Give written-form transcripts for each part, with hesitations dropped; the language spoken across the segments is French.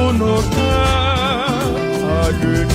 dans nos cœurs à l'unisson.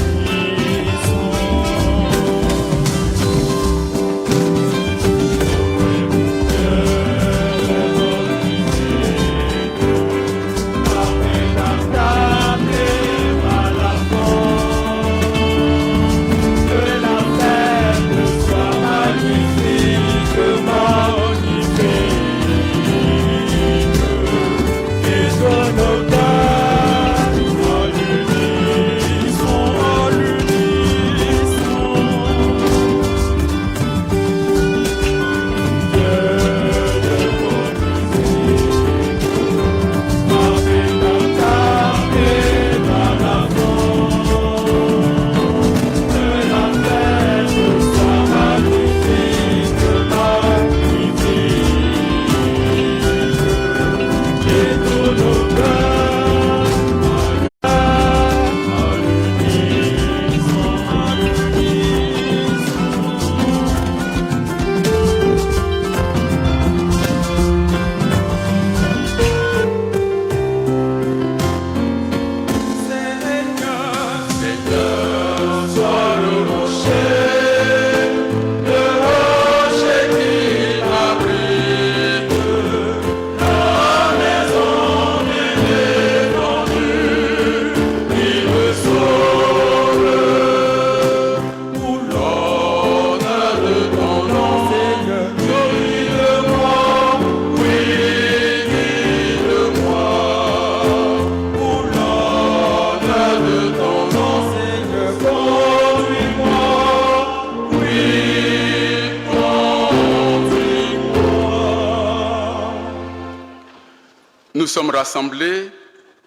Nous sommes rassemblés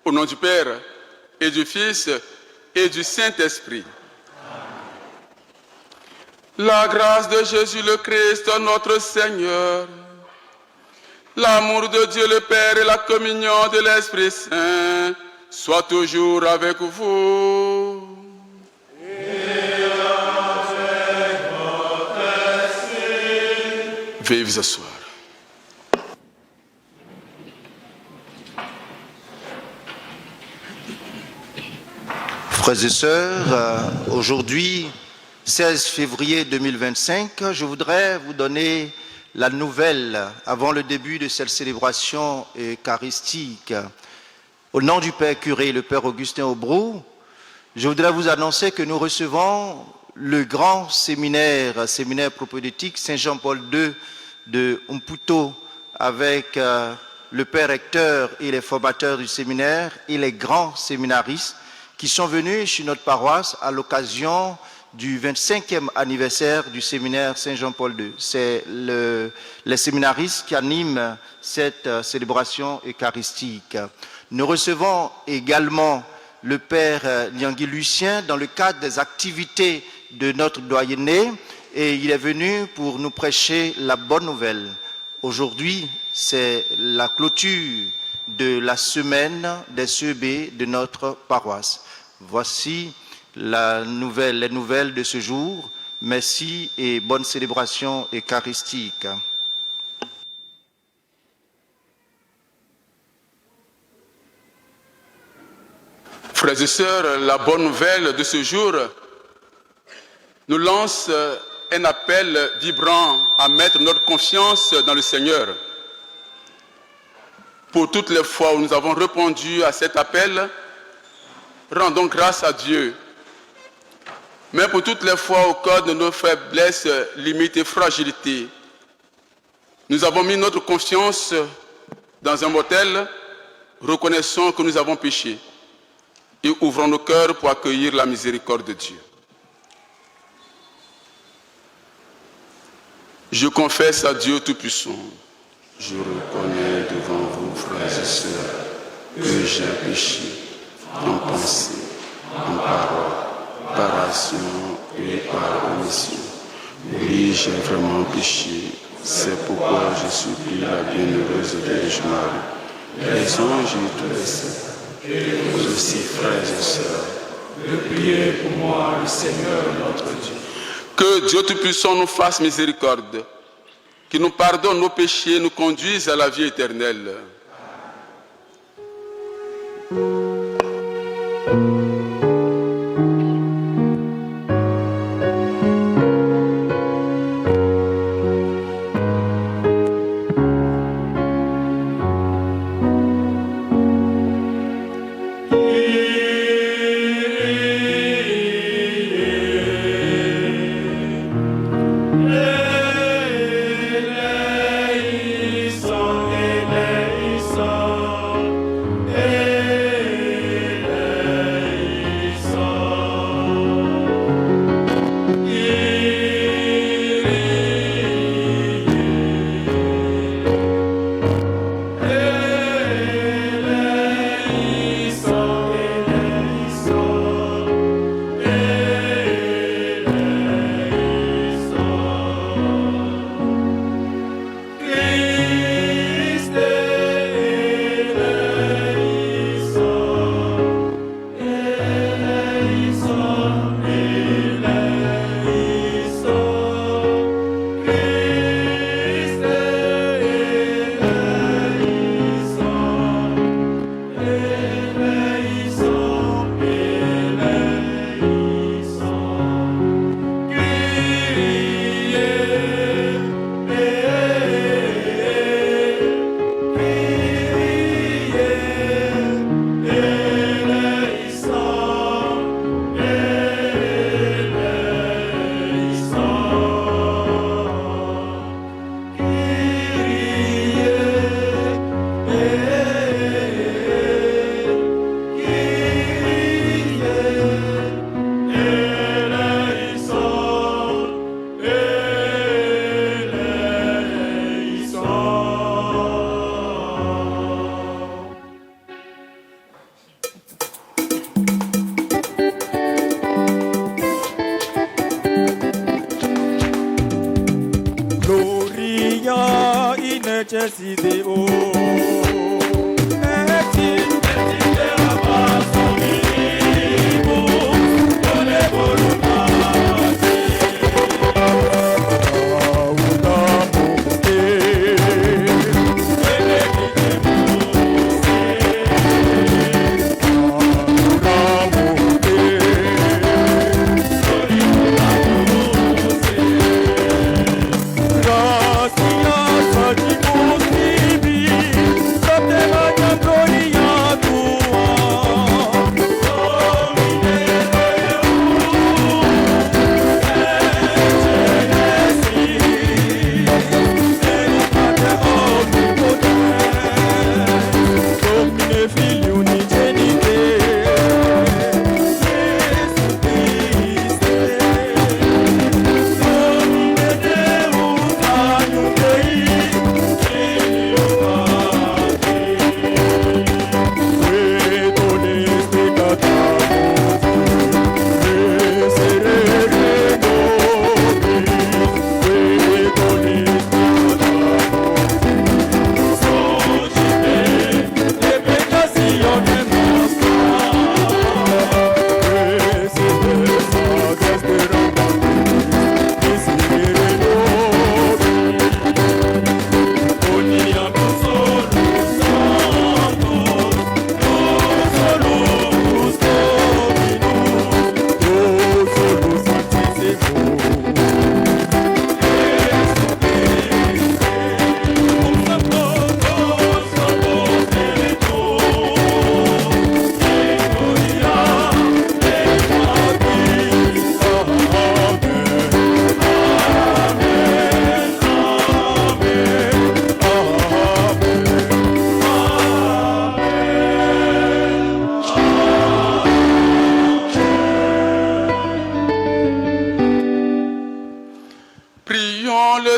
au nom du Père et du Fils et du Saint-Esprit. La grâce de Jésus le Christ, notre Seigneur, l'amour de Dieu le Père et la communion de l'Esprit Saint soient toujours avec vous. Et avec votre esprit. Veuillez vous asseoir. Frères et sœurs, aujourd'hui, 16 février 2025, je voudrais vous donner la nouvelle avant le début de cette célébration eucharistique. Au nom du Père curé, le Père Augustin Aubrou, je voudrais vous annoncer que nous recevons le grand séminaire propédeutique Saint-Jean-Paul II de Umputo avec le Père recteur et les formateurs du séminaire et les grands séminaristes qui sont venus chez notre paroisse à l'occasion du 25e anniversaire du séminaire Saint-Jean-Paul II. C'est les séminaristes qui animent cette célébration eucharistique. Nous recevons également le Père Liangui Lucien dans le cadre des activités de notre doyenné et il est venu pour nous prêcher la bonne nouvelle. Aujourd'hui, c'est la clôture de la semaine des CEB de notre paroisse. Voici les nouvelles de ce jour. Merci et bonne célébration eucharistique. Frères et sœurs, la bonne nouvelle de ce jour nous lance un appel vibrant à mettre notre confiance dans le Seigneur. Pour toutes les fois où nous avons répondu à cet appel, rendons grâce à Dieu. Mais pour toutes les fois au cœur de nos faiblesses, limites et fragilités, nous avons mis notre confiance dans un motel, reconnaissons que nous avons péché et ouvrons nos cœurs pour accueillir la miséricorde de Dieu. Je confesse à Dieu Tout-Puissant. Je reconnais devant vous, frères et sœurs, que j'ai péché en pensée, en parole, par action et par omission. Oui, j'ai vraiment péché. C'est pourquoi je supplie la bienheureuse Vierge Marie, les anges et tous les saints, et vous aussi, frères et sœurs, de prier pour moi, le Seigneur notre Dieu. Que Dieu Tout-Puissant nous fasse miséricorde, qu'il nous pardonne nos péchés et nous conduise à la vie éternelle.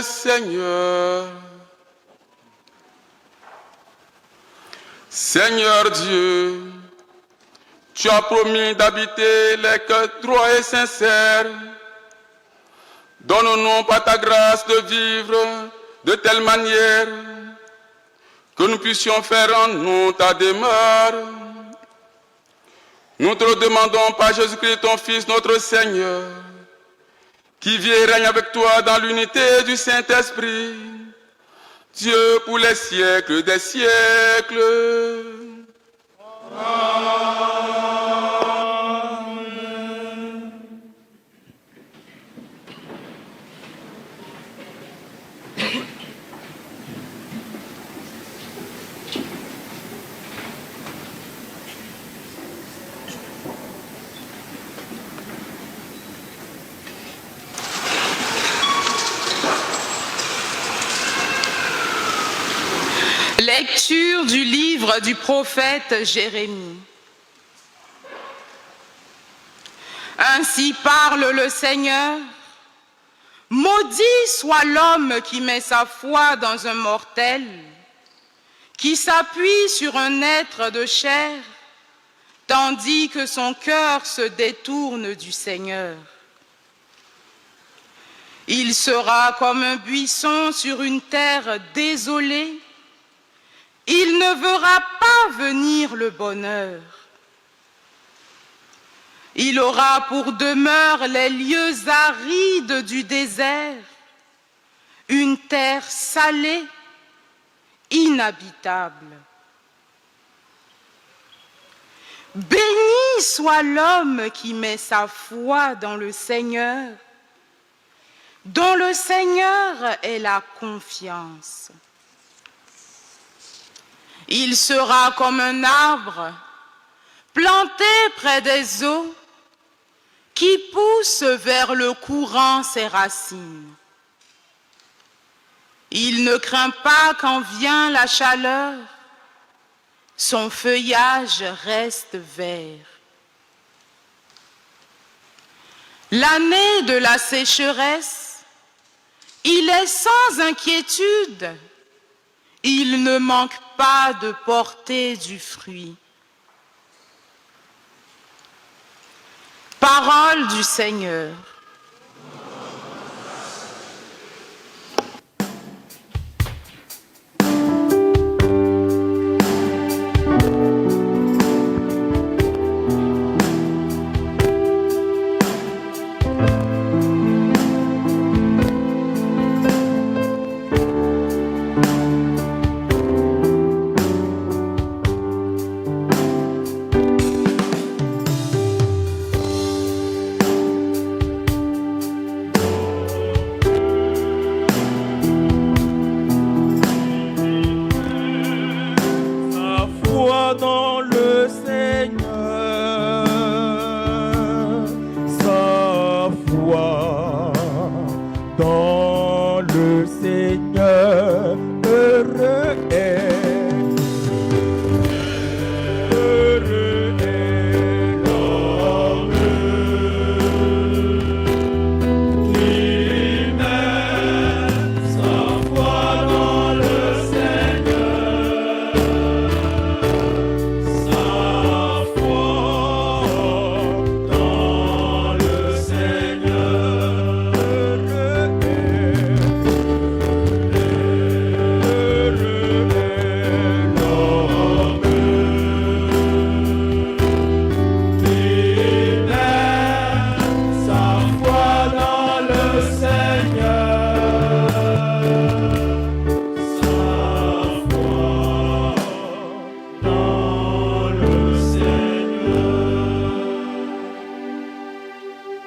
Seigneur. Seigneur Dieu, tu as promis d'habiter les cœurs droits et sincères. Donne-nous par ta grâce de vivre de telle manière que nous puissions faire en nous ta demeure. Nous te le demandons par Jésus-Christ, ton Fils, notre Seigneur, qui vit et règne avec toi dans l'unité du Saint-Esprit, Dieu pour les siècles des siècles. Amen. Lecture du livre du prophète Jérémie. Ainsi parle le Seigneur. Maudit soit l'homme qui met sa foi dans un mortel, qui s'appuie sur un être de chair, tandis que son cœur se détourne du Seigneur. Il sera comme un buisson sur une terre désolée. Il ne verra pas venir le bonheur. Il aura pour demeure les lieux arides du désert, une terre salée, inhabitable. Béni soit l'homme qui met sa foi dans le Seigneur, dont le Seigneur est la confiance. Il sera comme un arbre planté près des eaux, qui pousse vers le courant ses racines. Il ne craint pas quand vient la chaleur, son feuillage reste vert. L'année de la sécheresse, il est sans inquiétude, il ne manque pas de porter du fruit. Parole du Seigneur.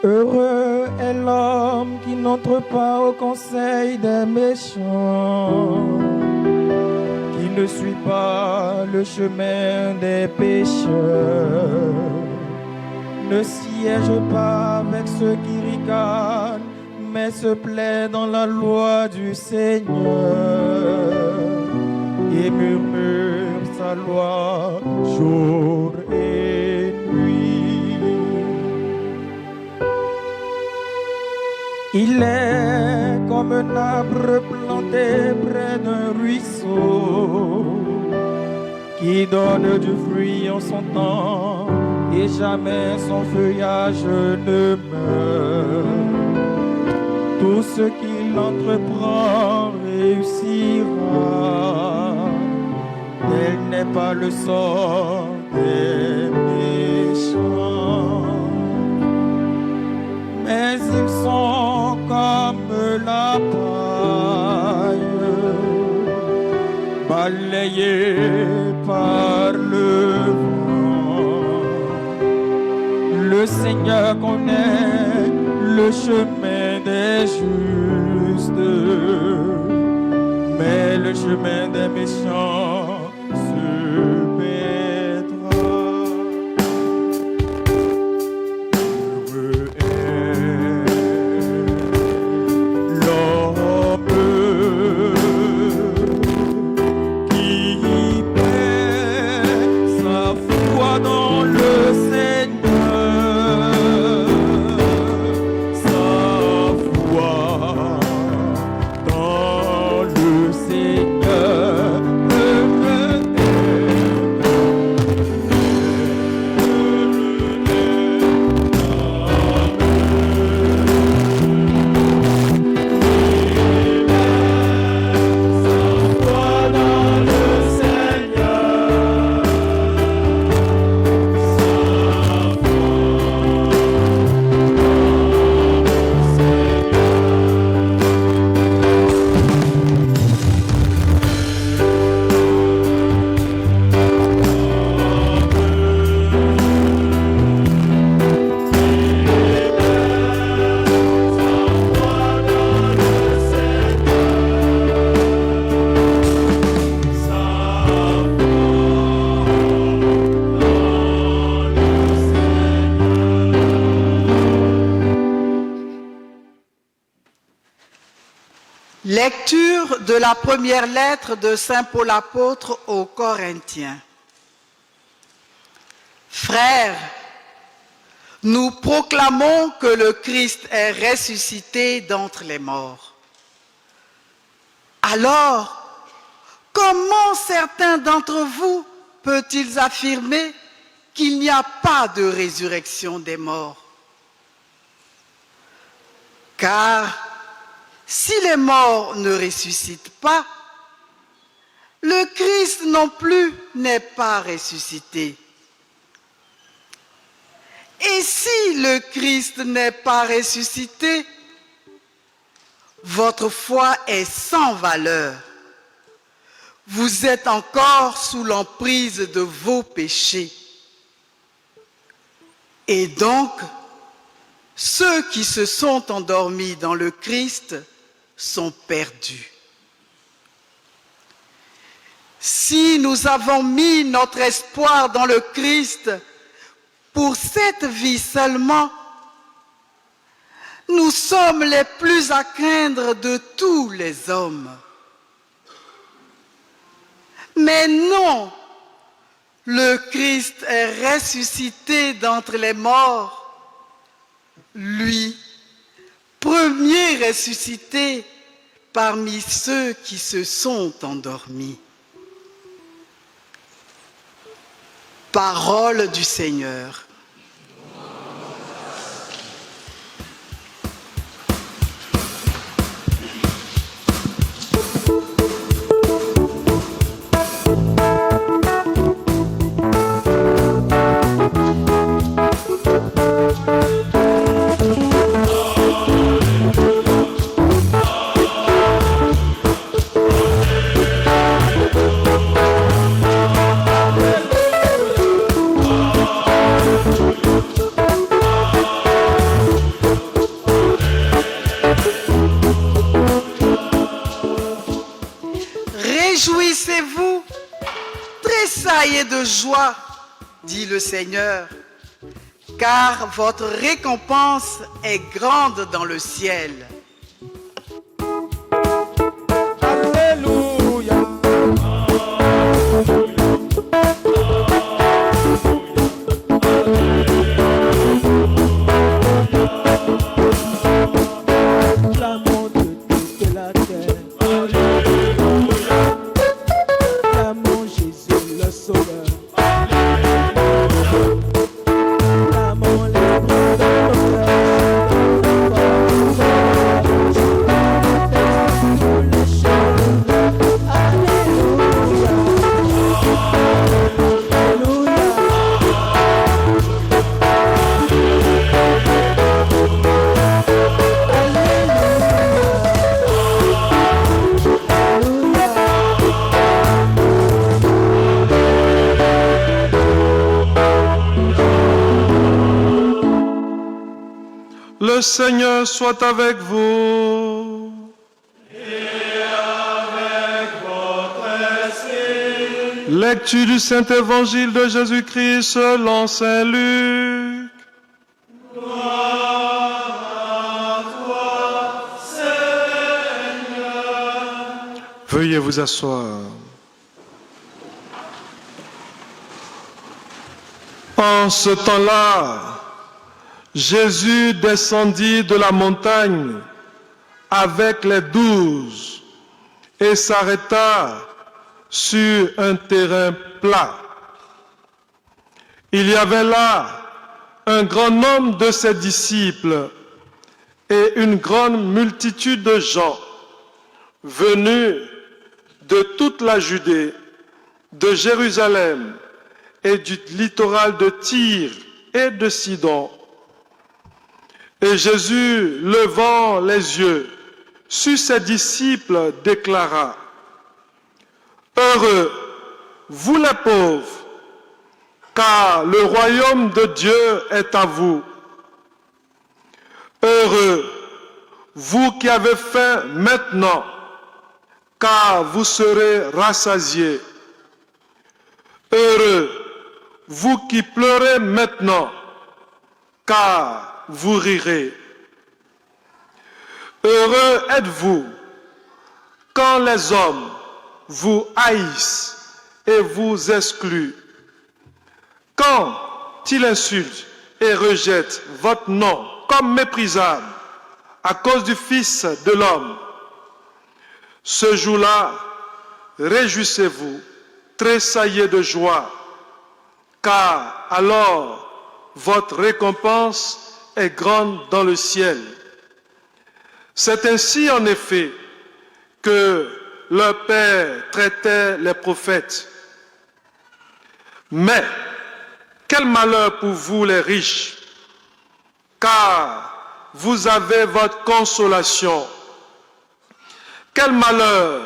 Heureux est l'homme qui n'entre pas au conseil des méchants, qui ne suit pas le chemin des pécheurs, ne siège pas avec ceux qui ricanent, mais se plaît dans la loi du Seigneur et murmure sa loi jour et nuit. Il est comme un arbre planté près d'un ruisseau qui donne du fruit en son temps et jamais son feuillage ne meurt. Tout ce qu'il entreprend réussira. Tel n'est pas le sort des méchants, mais ils sont comme la paille, balayés par le vent. Le Seigneur connaît le chemin des justes, mais le chemin des méchants se perdra. Heureux est l'homme qui Lecture de la première lettre de Saint Paul apôtre aux Corinthiens. Frères, nous proclamons que le Christ est ressuscité d'entre les morts. Alors, comment certains d'entre vous peut-ils affirmer qu'il n'y a pas de résurrection des morts? Car si les morts ne ressuscitent pas, le Christ non plus n'est pas ressuscité. Et si le Christ n'est pas ressuscité, votre foi est sans valeur. Vous êtes encore sous l'emprise de vos péchés. Et donc, ceux qui se sont endormis dans le Christ sont perdus. Si nous avons mis notre espoir dans le Christ pour cette vie seulement, nous sommes les plus à craindre de tous les hommes. Mais non, le Christ est ressuscité d'entre les morts, lui, premier ressuscité parmi ceux qui se sont endormis. Parole du Seigneur. Réjouissez-vous, tressaillez de joie, dit le Seigneur, car votre récompense est grande dans le ciel. Alléluia. L'amour de toute la terre. L'amour Jésus le Sauveur. L'amour les bras de nos Le Seigneur soit avec vous. Et avec votre esprit. Lecture du Saint-Évangile de Jésus-Christ selon Saint Luc. Gloire à toi, Seigneur. Veuillez vous asseoir. En ce temps-là, Jésus descendit de la montagne avec les 12 et s'arrêta sur un terrain plat. Il y avait là un grand nombre de ses disciples et une grande multitude de gens venus de toute la Judée, de Jérusalem et du littoral de Tyr et de Sidon. Et Jésus, levant les yeux sur ses disciples, déclara: Heureux, vous les pauvres, car le royaume de Dieu est à vous. Heureux, vous qui avez faim maintenant, car vous serez rassasiés. Heureux, vous qui pleurez maintenant, car vous rirez. Heureux êtes-vous quand les hommes vous haïssent et vous excluent, quand ils insultent et rejettent votre nom comme méprisable à cause du Fils de l'homme, ce jour-là, réjouissez-vous, tressaillez de joie, car alors votre récompense est grande dans le ciel. C'est ainsi en effet que leur Père traitait les prophètes. Mais quel malheur pour vous les riches, car vous avez votre consolation. Quel malheur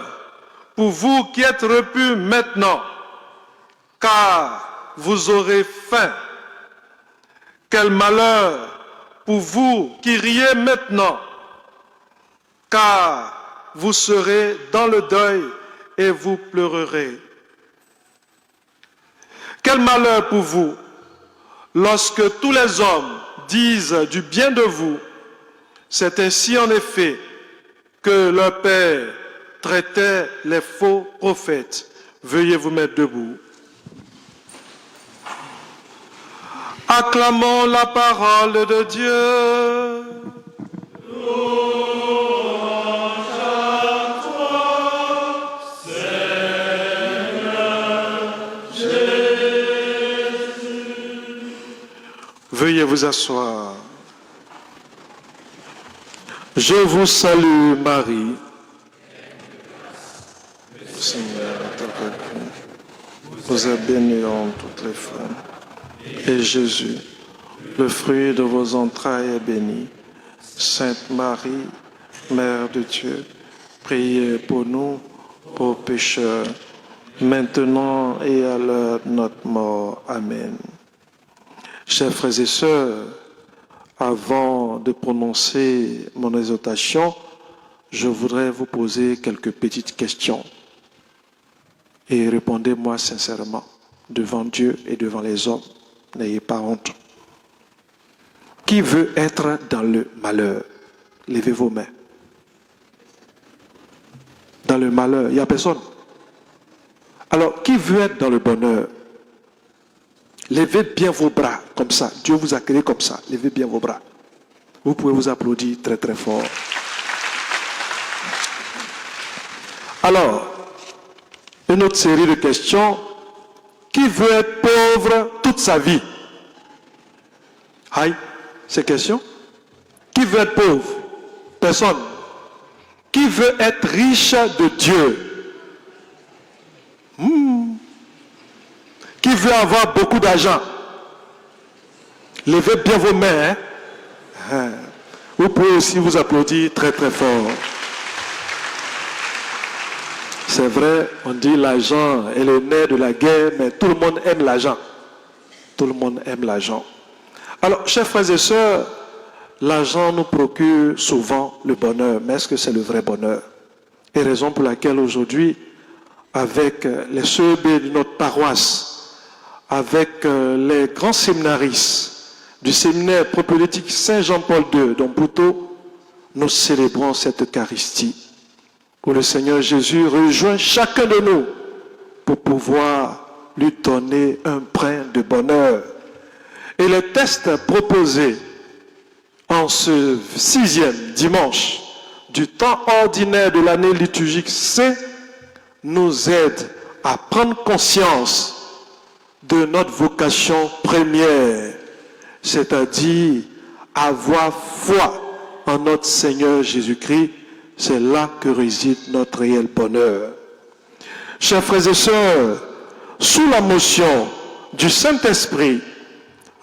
pour vous qui êtes repus maintenant, car vous aurez faim. Quel malheur pour vous qui riez maintenant, car vous serez dans le deuil et vous pleurerez. Quel malheur pour vous lorsque tous les hommes disent du bien de vous. C'est ainsi en effet que leur Père traitait les faux prophètes. Veuillez vous mettre debout. Acclamons la parole de Dieu. Veuillez vous asseoir. Je vous salue, Marie. Seigneur, vous êtes bénie en toutes les femmes. Et Jésus, le fruit de vos entrailles, est béni. Sainte Marie, Mère de Dieu, priez pour nous, pauvres pécheurs, maintenant et à l'heure de notre mort. Amen. Chers frères et sœurs, avant de prononcer mon exhortation, je voudrais vous poser quelques petites questions. Et répondez-moi sincèrement, devant Dieu et devant les hommes. N'ayez pas honte. Qui veut être dans le malheur? Levez vos mains. Dans le malheur, il n'y a personne. Alors, qui veut être dans le bonheur? Levez bien vos bras, comme ça. Dieu vous a créé comme ça. Levez bien vos bras. Vous pouvez vous applaudir très très fort. Alors, une autre série de questions. Qui veut être pauvre toute sa vie? Aïe, ces questions. Qui veut être pauvre? Personne. Qui veut être riche de Dieu? Qui veut avoir beaucoup d'argent? Levez bien vos mains. Hein? Vous pouvez aussi vous applaudir très très fort. C'est vrai, on dit l'argent est le nerf de la guerre, mais tout le monde aime l'argent. Tout le monde aime l'argent. Alors, chers frères et sœurs, l'argent nous procure souvent le bonheur, mais est-ce que c'est le vrai bonheur? Et raison pour laquelle aujourd'hui, avec les sœurs de notre paroisse, avec les grands séminaristes du séminaire propédeutique Saint-Jean-Paul II, dont plutôt nous célébrons cette Eucharistie, où le Seigneur Jésus rejoint chacun de nous pour pouvoir lui donner un brin de bonheur. Et les textes proposés en ce 6e dimanche du temps ordinaire de l'année liturgique C nous aident à prendre conscience de notre vocation première, c'est-à-dire avoir foi en notre Seigneur Jésus-Christ. C'est là que réside notre réel bonheur. Chers frères et sœurs, sous la motion du Saint-Esprit,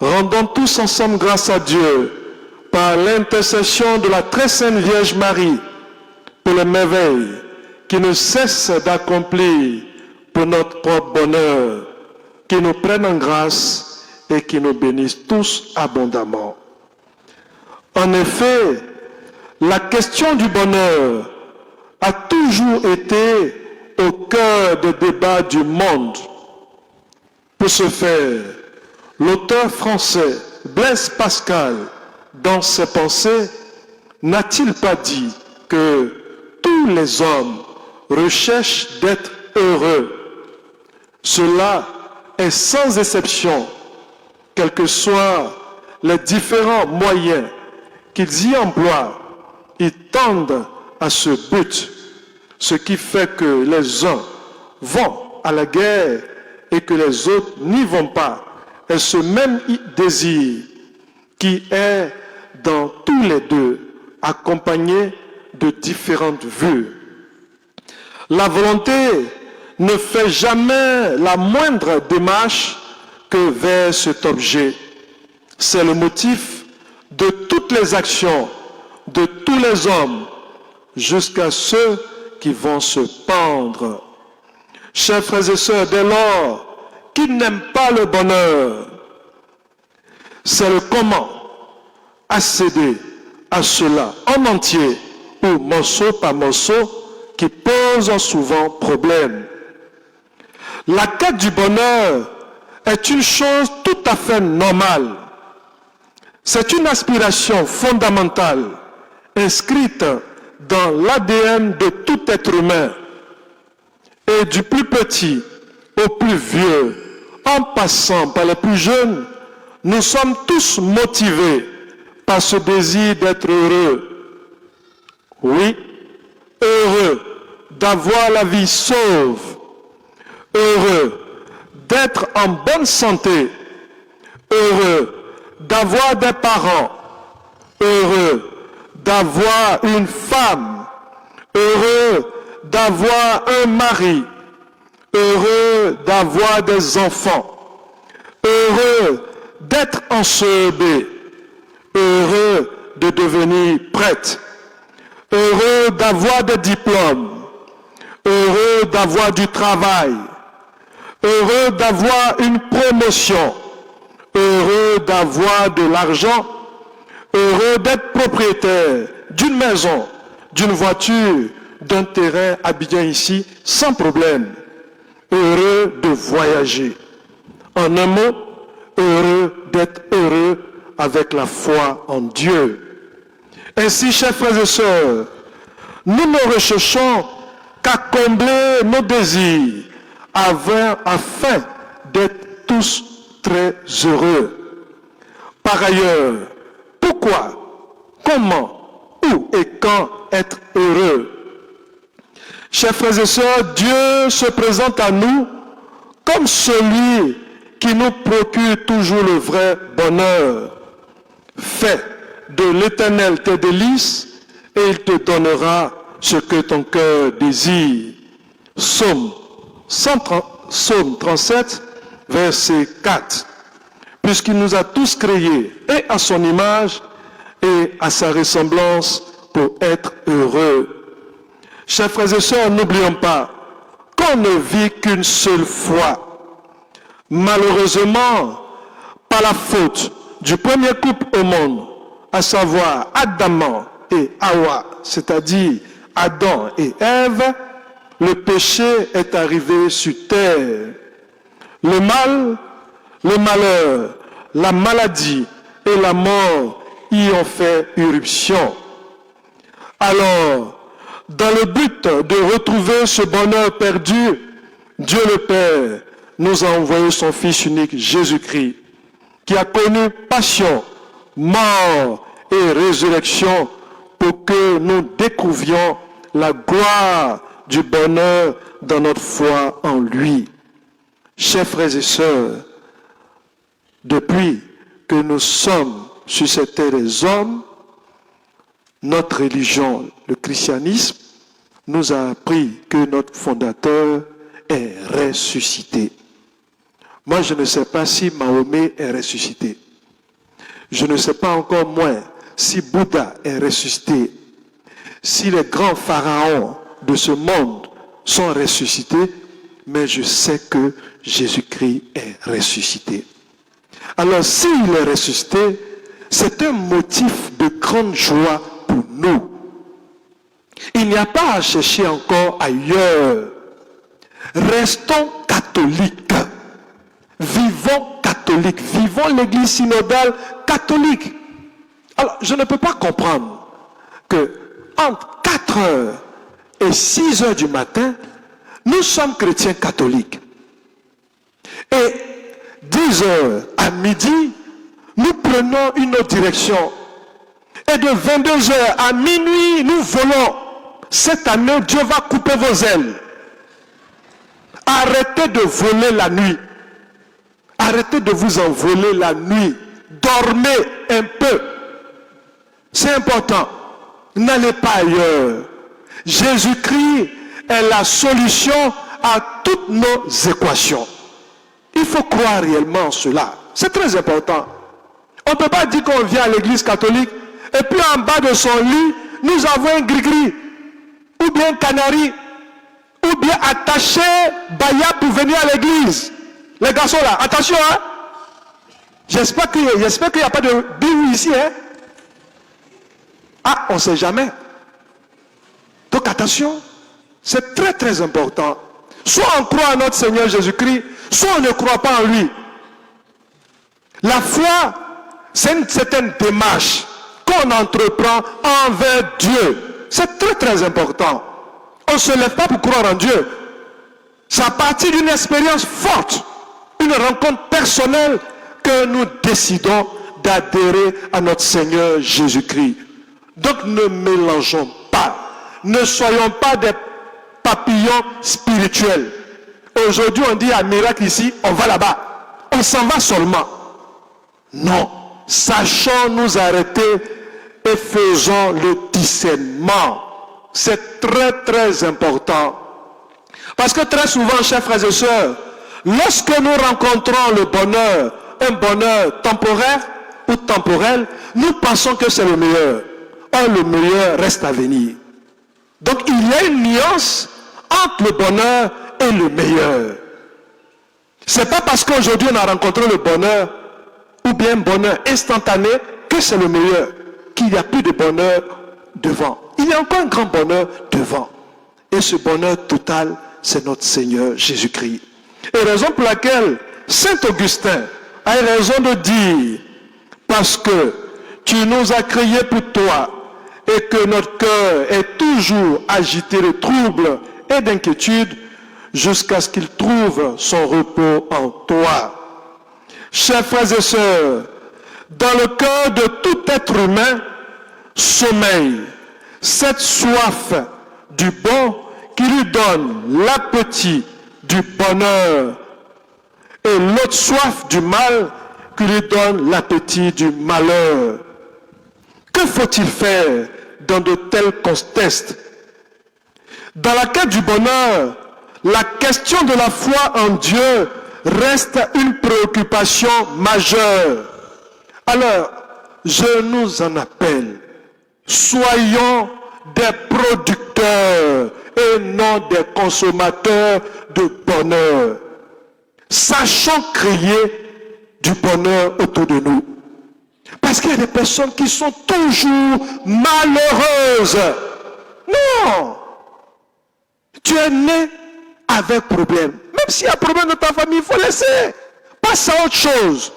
rendons tous ensemble grâce à Dieu par l'intercession de la très sainte Vierge Marie pour les merveilles qui ne cessent d'accomplir pour notre propre bonheur, qui nous prennent en grâce et qui nous bénissent tous abondamment. En effet, la question du bonheur a toujours été au cœur des débats du monde. Pour ce faire, l'auteur français Blaise Pascal, dans ses pensées, n'a-t-il pas dit que tous les hommes recherchent d'être heureux. Cela est sans exception, quels que soient les différents moyens qu'ils y emploient, ils tendent à ce but, ce qui fait que les uns vont à la guerre et que les autres n'y vont pas. Et ce même désir qui est dans tous les deux, accompagné de différentes vues. La volonté ne fait jamais la moindre démarche que vers cet objet. C'est le motif de toutes les actions de tous les hommes, jusqu'à ceux qui vont se pendre. Chers frères et sœurs, dès lors qu'ils n'aiment pas le bonheur, c'est le comment accéder à cela en entier ou morceau par morceau qui pose souvent problème. La quête du bonheur est une chose tout à fait normale. C'est une aspiration fondamentale inscrite dans l'ADN de tout être humain. Et du plus petit au plus vieux, en passant par les plus jeunes, nous sommes tous motivés par ce désir d'être heureux. Oui, heureux d'avoir la vie sauve, heureux d'être en bonne santé, heureux d'avoir des parents, heureux d'avoir une femme, heureux d'avoir un mari, heureux d'avoir des enfants, heureux d'être ensevelé, heureux de devenir prêtre, heureux d'avoir des diplômes, heureux d'avoir du travail, heureux d'avoir une promotion, heureux d'avoir de l'argent, heureux d'être propriétaire d'une maison, d'une voiture, d'un terrain habitant ici sans problème, heureux de voyager. En un mot, heureux d'être heureux avec la foi en Dieu. Ainsi, chers frères et sœurs, nous ne recherchons qu'à combler nos désirs afin d'être tous très heureux. Par ailleurs, pourquoi, comment, où et quand être heureux? Chers frères et sœurs, Dieu se présente à nous comme celui qui nous procure toujours le vrai bonheur. Fais de l'Éternel tes délices et il te donnera ce que ton cœur désire. Psaume 37, verset 4. Puisqu'il nous a tous créés et à son image et à sa ressemblance pour être heureux. Chers frères et sœurs, n'oublions pas qu'on ne vit qu'une seule fois. Malheureusement, par la faute du premier couple au monde, à savoir Adam et Hawa, c'est-à-dire Adam et Ève, le péché est arrivé sur terre. Le mal, le malheur, la maladie et la mort y ont fait irruption. Alors, dans le but de retrouver ce bonheur perdu, Dieu le Père nous a envoyé son Fils unique Jésus-Christ, qui a connu passion, mort et résurrection pour que nous découvrions la gloire du bonheur dans notre foi en lui. Chers frères et sœurs, depuis que nous sommes sur cette terre des hommes, notre religion, le christianisme, nous a appris que notre fondateur est ressuscité. Moi, je ne sais pas si Mahomet est ressuscité. Je ne sais pas encore moins si Bouddha est ressuscité. Si les grands pharaons de ce monde sont ressuscités, mais je sais que Jésus-Christ est ressuscité. Alors, s'il est ressuscité, c'est un motif de grande joie pour nous. Il n'y a pas à chercher encore ailleurs. Restons catholiques. Vivons catholiques. Vivons l'Église synodale catholique. Alors, je ne peux pas comprendre que entre 4h et 6 heures du matin, nous sommes chrétiens catholiques. Et 10 heures à midi, nous prenons une autre direction. Et de 22 heures à minuit, nous volons. Cette année, Dieu va couper vos ailes. Arrêtez de voler la nuit. Arrêtez de vous envoler la nuit. Dormez un peu. C'est important. N'allez pas ailleurs. Jésus-Christ est la solution à toutes nos équations. Il faut croire réellement en cela. C'est très important. On ne peut pas dire qu'on vient à l'église catholique et puis en bas de son lit, nous avons un gris-gris, ou bien un canari, ou bien attaché Baya pour venir à l'église. Les garçons là, attention, hein. J'espère qu'il n'y a pas de biou ici, hein. Ah, on ne sait jamais. Donc attention, c'est très très important. Soit on croit en notre Seigneur Jésus-Christ, soit on ne croit pas en lui. La foi, c'est une certaine démarche qu'on entreprend envers Dieu. C'est très très important. On ne se lève pas pour croire en Dieu. C'est à partir d'une expérience forte, une rencontre personnelle, que nous décidons d'adhérer à notre Seigneur Jésus-Christ. Donc ne mélangeons pas. Ne soyons pas des papillons spirituels. Aujourd'hui on dit un miracle ici, on va là-bas. On s'en va seulement. Non. Sachons nous arrêter et faisons le discernement. C'est très très important. Parce que très souvent, chers frères et sœurs, lorsque nous rencontrons le bonheur, un bonheur temporaire ou temporel, nous pensons que c'est le meilleur. Or, le meilleur reste à venir. Donc, il y a une nuance entre le bonheur et le meilleur. C'est pas parce qu'aujourd'hui on a rencontré le bonheur ou bien un bonheur instantané que c'est le meilleur, qu'il n'y a plus de bonheur devant. Il y a encore un grand bonheur devant. Et ce bonheur total, c'est notre Seigneur Jésus-Christ. Et raison pour laquelle Saint Augustin a raison de dire, parce que tu nous as créés pour toi et que notre cœur est toujours agité de troubles et d'inquiétude jusqu'à ce qu'il trouve son repos en toi. Chers frères et sœurs, dans le cœur de tout être humain sommeille cette soif du bon qui lui donne l'appétit du bonheur et l'autre soif du mal qui lui donne l'appétit du malheur. Que faut-il faire dans de tels contextes? Dans la quête du bonheur, la question de la foi en Dieu reste une préoccupation majeure. Alors, je nous en appelle. Soyons des producteurs et non des consommateurs de bonheur. Sachons créer du bonheur autour de nous. Parce qu'il y a des personnes qui sont toujours malheureuses. Non! Tu es né avec problème. Même s'il y a un problème dans ta famille, il faut laisser. Passe à autre chose.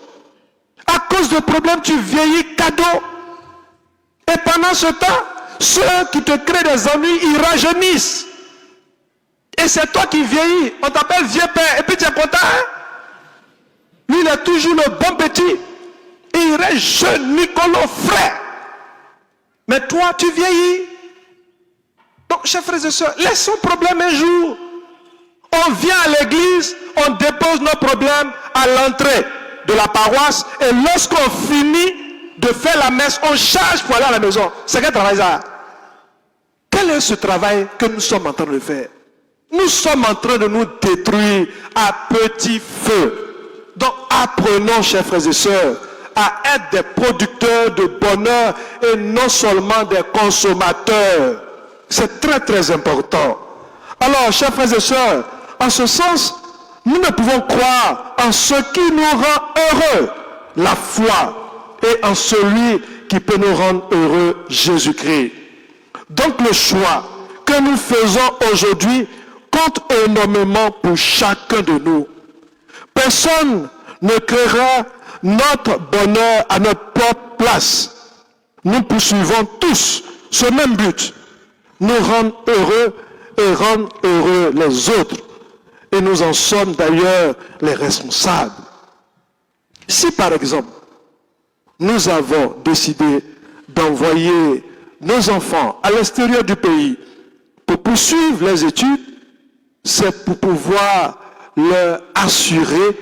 À cause de problèmes, tu vieillis cadeau. Et pendant ce temps, ceux qui te créent des ennuis, ils rajeunissent. Et c'est toi qui vieillis. On t'appelle vieux père. Et puis tu es content, hein? Lui, il est toujours le bon petit. Et il reste jeune, Nicolas, frère. Mais toi, tu vieillis. Donc, chers frères et sœurs, laissons problème un jour. On vient à l'église, on dépose nos problèmes à l'entrée de la paroisse. Et lorsqu'on finit de faire la messe, on charge pour aller à la maison. C'est quel travail ça? Quel est ce travail que nous sommes en train de faire? Nous sommes en train de nous détruire à petit feu. Donc apprenons, chers frères et sœurs, à être des producteurs de bonheur et non seulement des consommateurs. C'est très très important. Alors, chers frères et sœurs, en ce sens, nous ne pouvons croire en ce qui nous rend heureux, la foi, et en celui qui peut nous rendre heureux, Jésus-Christ. Donc le choix que nous faisons aujourd'hui compte énormément pour chacun de nous. Personne ne créera notre bonheur à notre propre place. Nous poursuivons tous ce même but, nous rendre heureux et rendre heureux les autres. Et nous en sommes d'ailleurs les responsables. Si par exemple, nous avons décidé d'envoyer nos enfants à l'extérieur du pays pour poursuivre les études, c'est pour pouvoir leur assurer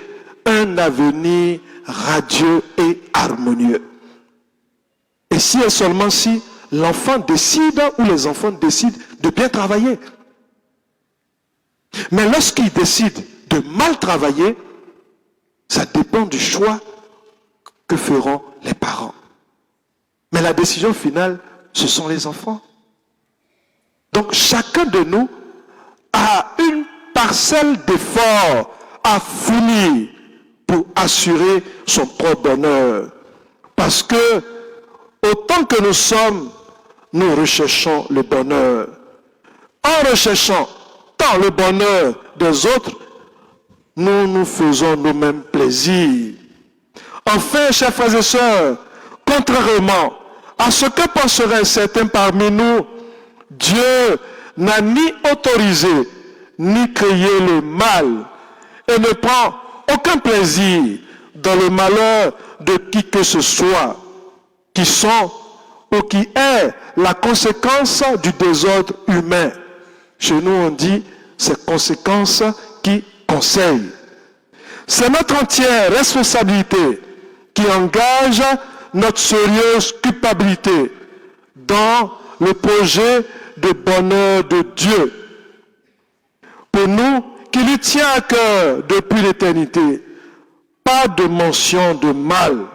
un avenir radieux et harmonieux. Et si et seulement si l'enfant décide ou les enfants décident de bien travailler. Mais lorsqu'ils décident de mal travailler, ça dépend du choix que feront les parents. Mais la décision finale, ce sont les enfants. Donc chacun de nous a une parcelle d'effort à fournir pour assurer son propre bonheur. Parce que autant que nous sommes, nous recherchons le bonheur. En recherchant tant le bonheur des autres, nous nous faisons nous-mêmes plaisir. Enfin, chers frères et sœurs, contrairement à ce que penseraient certains parmi nous, Dieu n'a ni autorisé ni créé le mal et ne prend aucun plaisir dans le malheur de qui que ce soit, qui sont ou qui est la conséquence du désordre humain. Chez nous, on dit c'est conséquences qui conseillent. C'est notre entière responsabilité qui engage notre sérieuse culpabilité dans le projet de bonheur de Dieu. Pour nous, qui lui tient à cœur depuis l'éternité, pas de mention de mal.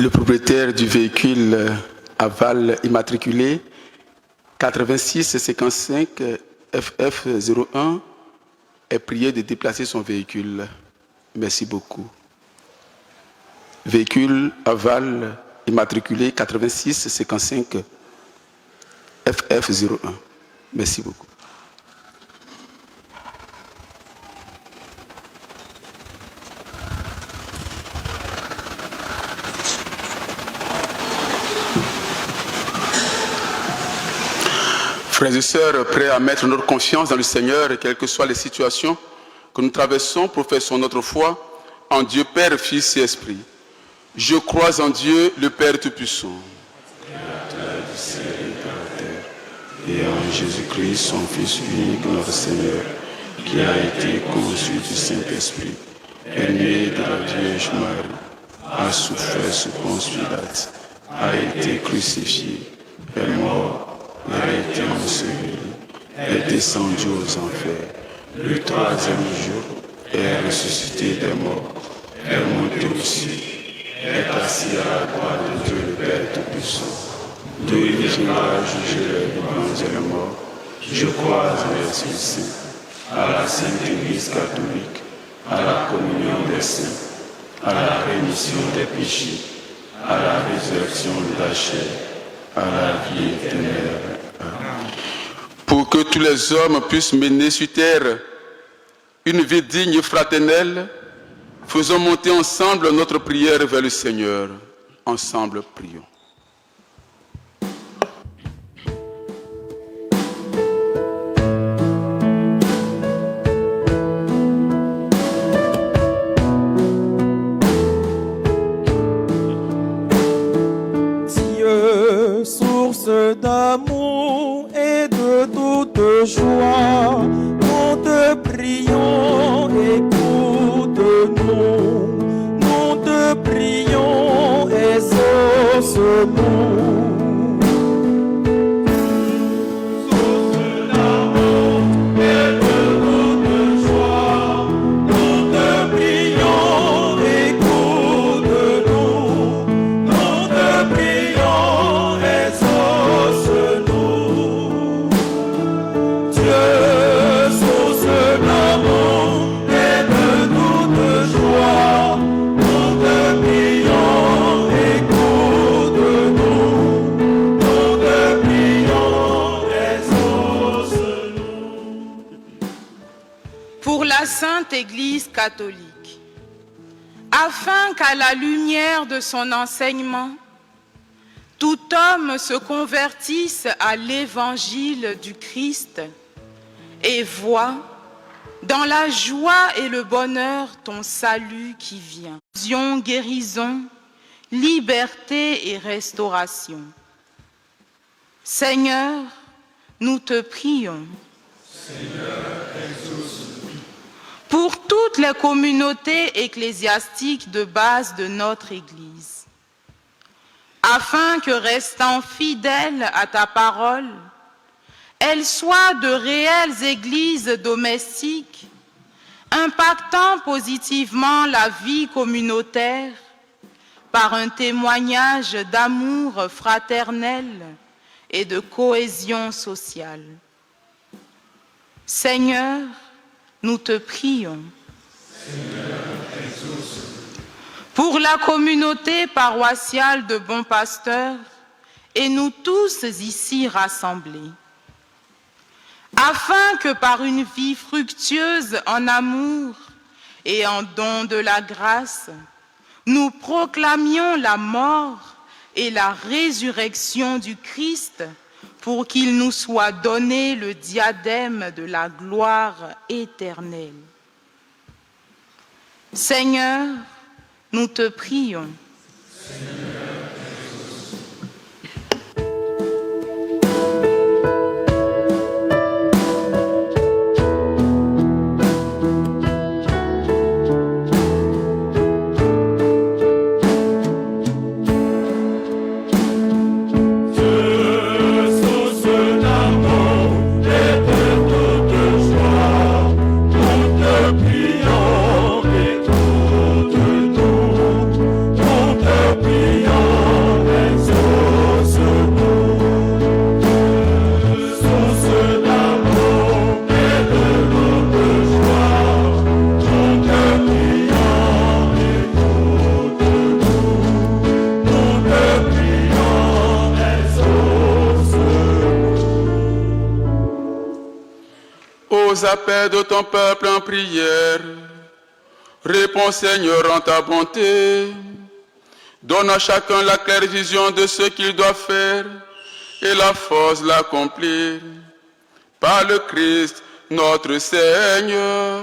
Le propriétaire du véhicule aval immatriculé 8655 FF01 est prié de déplacer son véhicule. Merci beaucoup. Véhicule aval immatriculé 8655 FF01. Merci beaucoup. Frères et sœurs, prêts à mettre notre confiance dans le Seigneur, quelles que soient les situations que nous traversons, professons notre foi en Dieu Père, Fils et Esprit. Je crois en Dieu, le Père Tout-Puissant, Créateur du ciel et de la terre, et en Jésus-Christ, son Fils unique, notre Seigneur, qui a été conçu du Saint-Esprit, est né de la Vierge Marie, a souffert sous Ponce Pilate, a été crucifié, est mort, a été enseveli, est descendu aux enfers, le troisième jour est ressuscité des morts, est monté au ciel, est assis à la droite de Dieu le Père Tout-Puissant, d'où il viendra juger les vivants et les morts. Je crois en l'Esprit Saint, à la Sainte Église catholique, à la communion des saints, à la rémission des péchés, à la résurrection de la chair, à la vie éternelle. Pour que tous les hommes puissent mener sur terre une vie digne et fraternelle, faisons monter ensemble notre prière vers le Seigneur. Ensemble, prions. pour la Sainte Église catholique, afin qu'à la lumière de son enseignement, tout homme se convertisse à l'évangile du Christ et voit dans la joie et le bonheur ton salut qui vient. Guérison, liberté et restauration. Seigneur, nous te prions. Pour toutes les communautés ecclésiastiques de base de notre Église, afin que, restant fidèles à ta parole, elles soient de réelles églises domestiques, impactant positivement la vie communautaire par un témoignage d'amour fraternel et de cohésion sociale. Seigneur, nous te prions. Pour la communauté paroissiale de Bon Pasteur et nous tous ici rassemblés, afin que par une vie fructueuse en amour et en don de la grâce, nous proclamions la mort et la résurrection du Christ pour qu'il nous soit donné le diadème de la gloire éternelle. Seigneur, nous te prions. Aux appels de ton peuple en prière, réponds Seigneur en ta bonté. Donne à chacun la claire vision de ce qu'il doit faire et la force l'accomplir. Par le Christ notre Seigneur.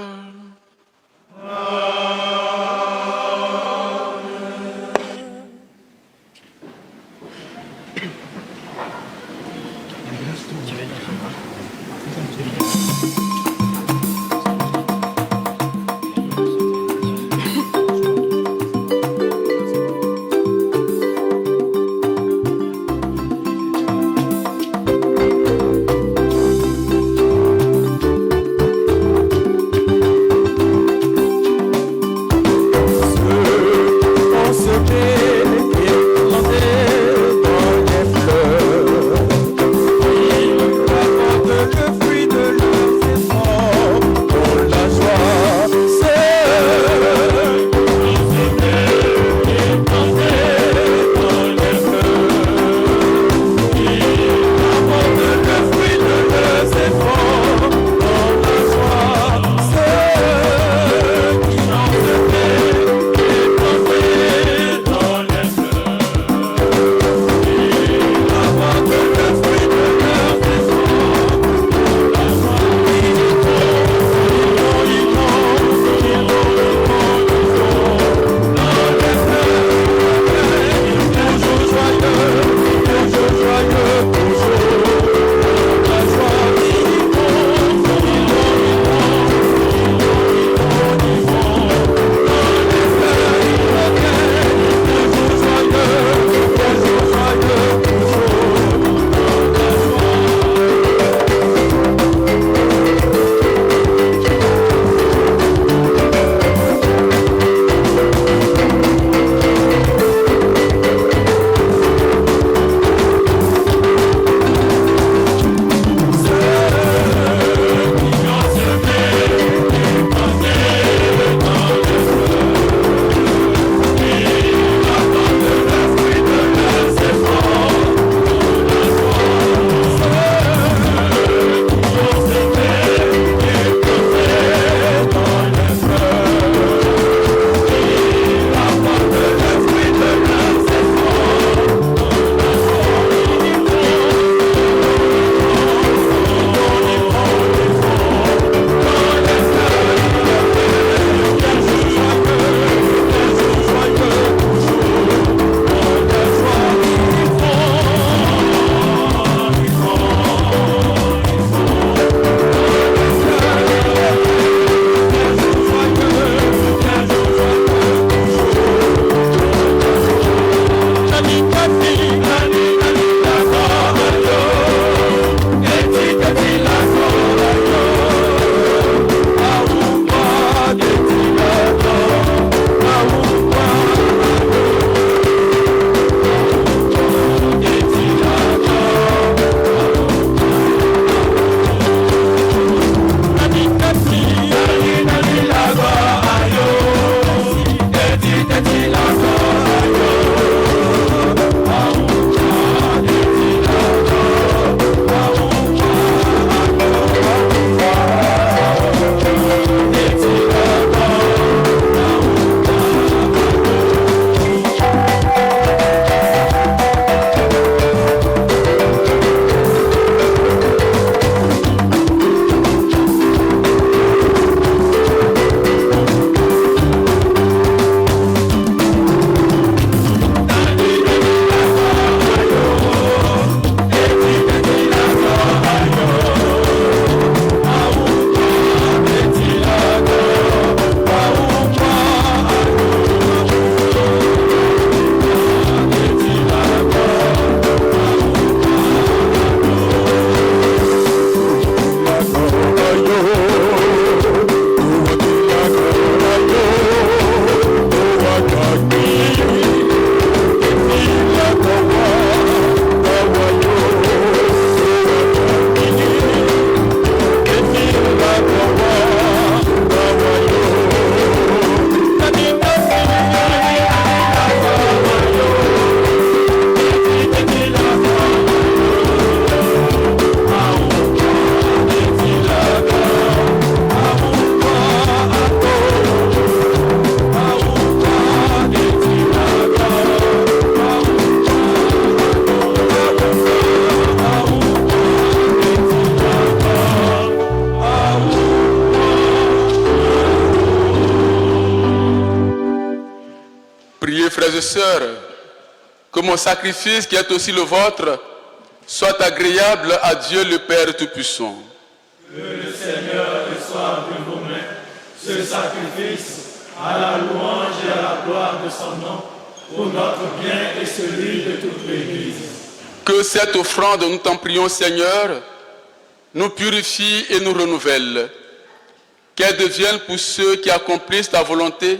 et sœurs, que mon sacrifice qui est aussi le vôtre soit agréable à Dieu le Père Tout-Puissant. Que le Seigneur reçoive de vos mains ce sacrifice à la louange et à la gloire de son nom, pour notre bien et celui de toute l'Église. Que cette offrande, nous t'en prions Seigneur, nous purifie et nous renouvelle. Qu'elle devienne pour ceux qui accomplissent ta volonté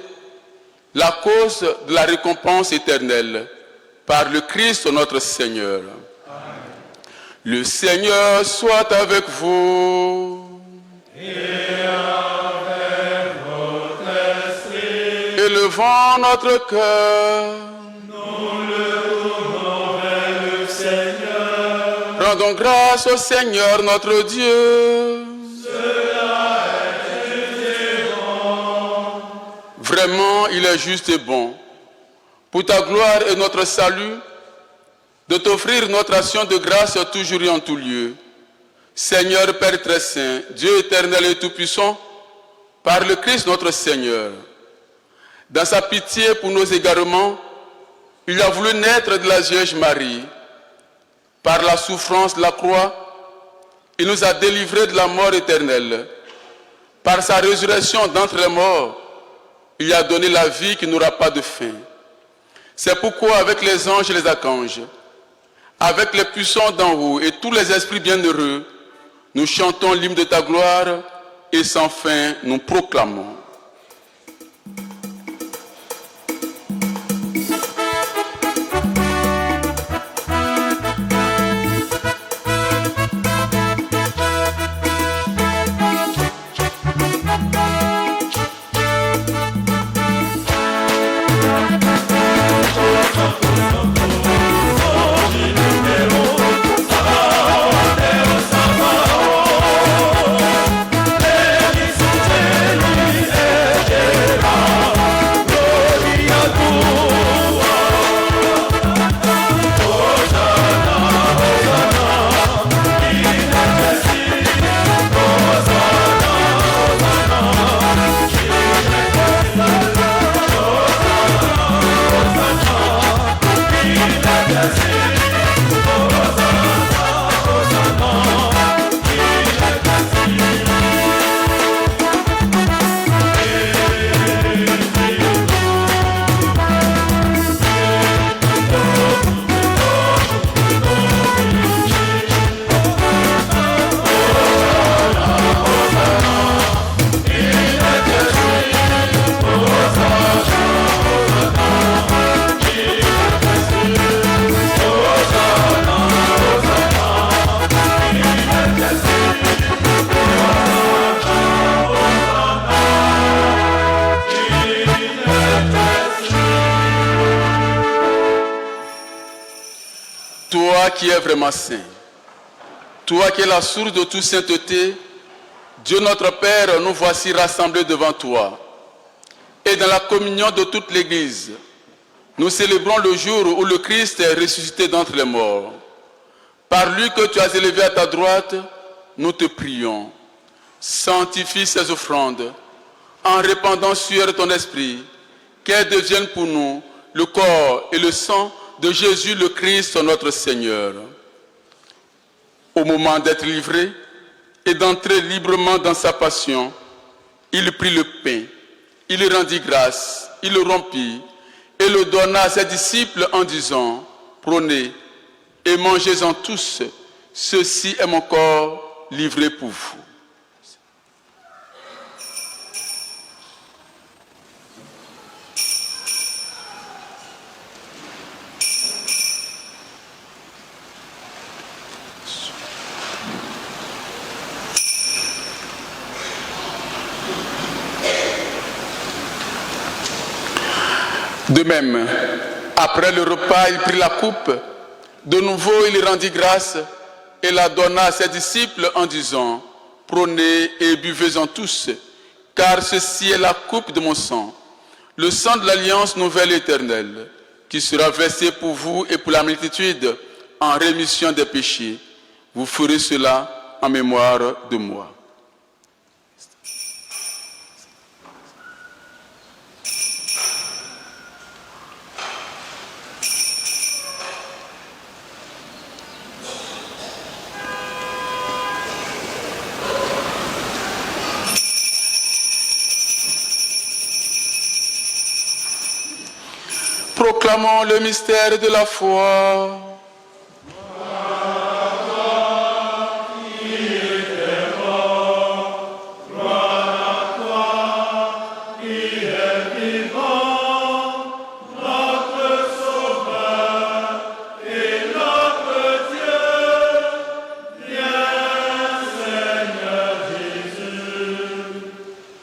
la cause de la récompense éternelle, par le Christ notre Seigneur. Amen. Le Seigneur soit avec vous. Et avec votre esprit. Élevons notre cœur. Nous le tournons vers le Seigneur. Rendons grâce au Seigneur notre Dieu. Cela est juste et bon. Vraiment, il est juste et bon, pour ta gloire et notre salut, de t'offrir notre action de grâce toujours et en tout lieu. Seigneur Père très saint, Dieu éternel et tout-puissant, par le Christ notre Seigneur, dans sa pitié pour nos égarements, il a voulu naître de la Vierge Marie. Par la souffrance de la croix, il nous a délivrés de la mort éternelle. Par sa résurrection d'entre les morts, il a donné la vie qui n'aura pas de fin. C'est pourquoi avec les anges et les archanges, avec les puissants d'en haut et tous les esprits bienheureux, nous chantons l'hymne de ta gloire et sans fin nous proclamons. Toi qui es vraiment saint, toi qui es la source de toute sainteté, Dieu notre Père, nous voici rassemblés devant toi. Et dans la communion de toute l'Église, nous célébrons le jour où le Christ est ressuscité d'entre les morts. Par lui que tu as élevé à ta droite, nous te prions. Sanctifie ces offrandes en répandant sur ton esprit, qu'elles deviennent pour nous le corps et le sang de Jésus le Christ, notre Seigneur. Au moment d'être livré et d'entrer librement dans sa passion, il prit le pain, il rendit grâce, il le rompit et le donna à ses disciples en disant, prenez et mangez-en tous, ceci est mon corps livré pour vous. De même, après le repas, il prit la coupe. De nouveau, il rendit grâce et la donna à ses disciples en disant, prenez et buvez-en tous, car ceci est la coupe de mon sang, le sang de l'alliance nouvelle et éternelle, qui sera versé pour vous et pour la multitude en rémission des péchés. Vous ferez cela en mémoire de moi. Proclamons le mystère de la foi.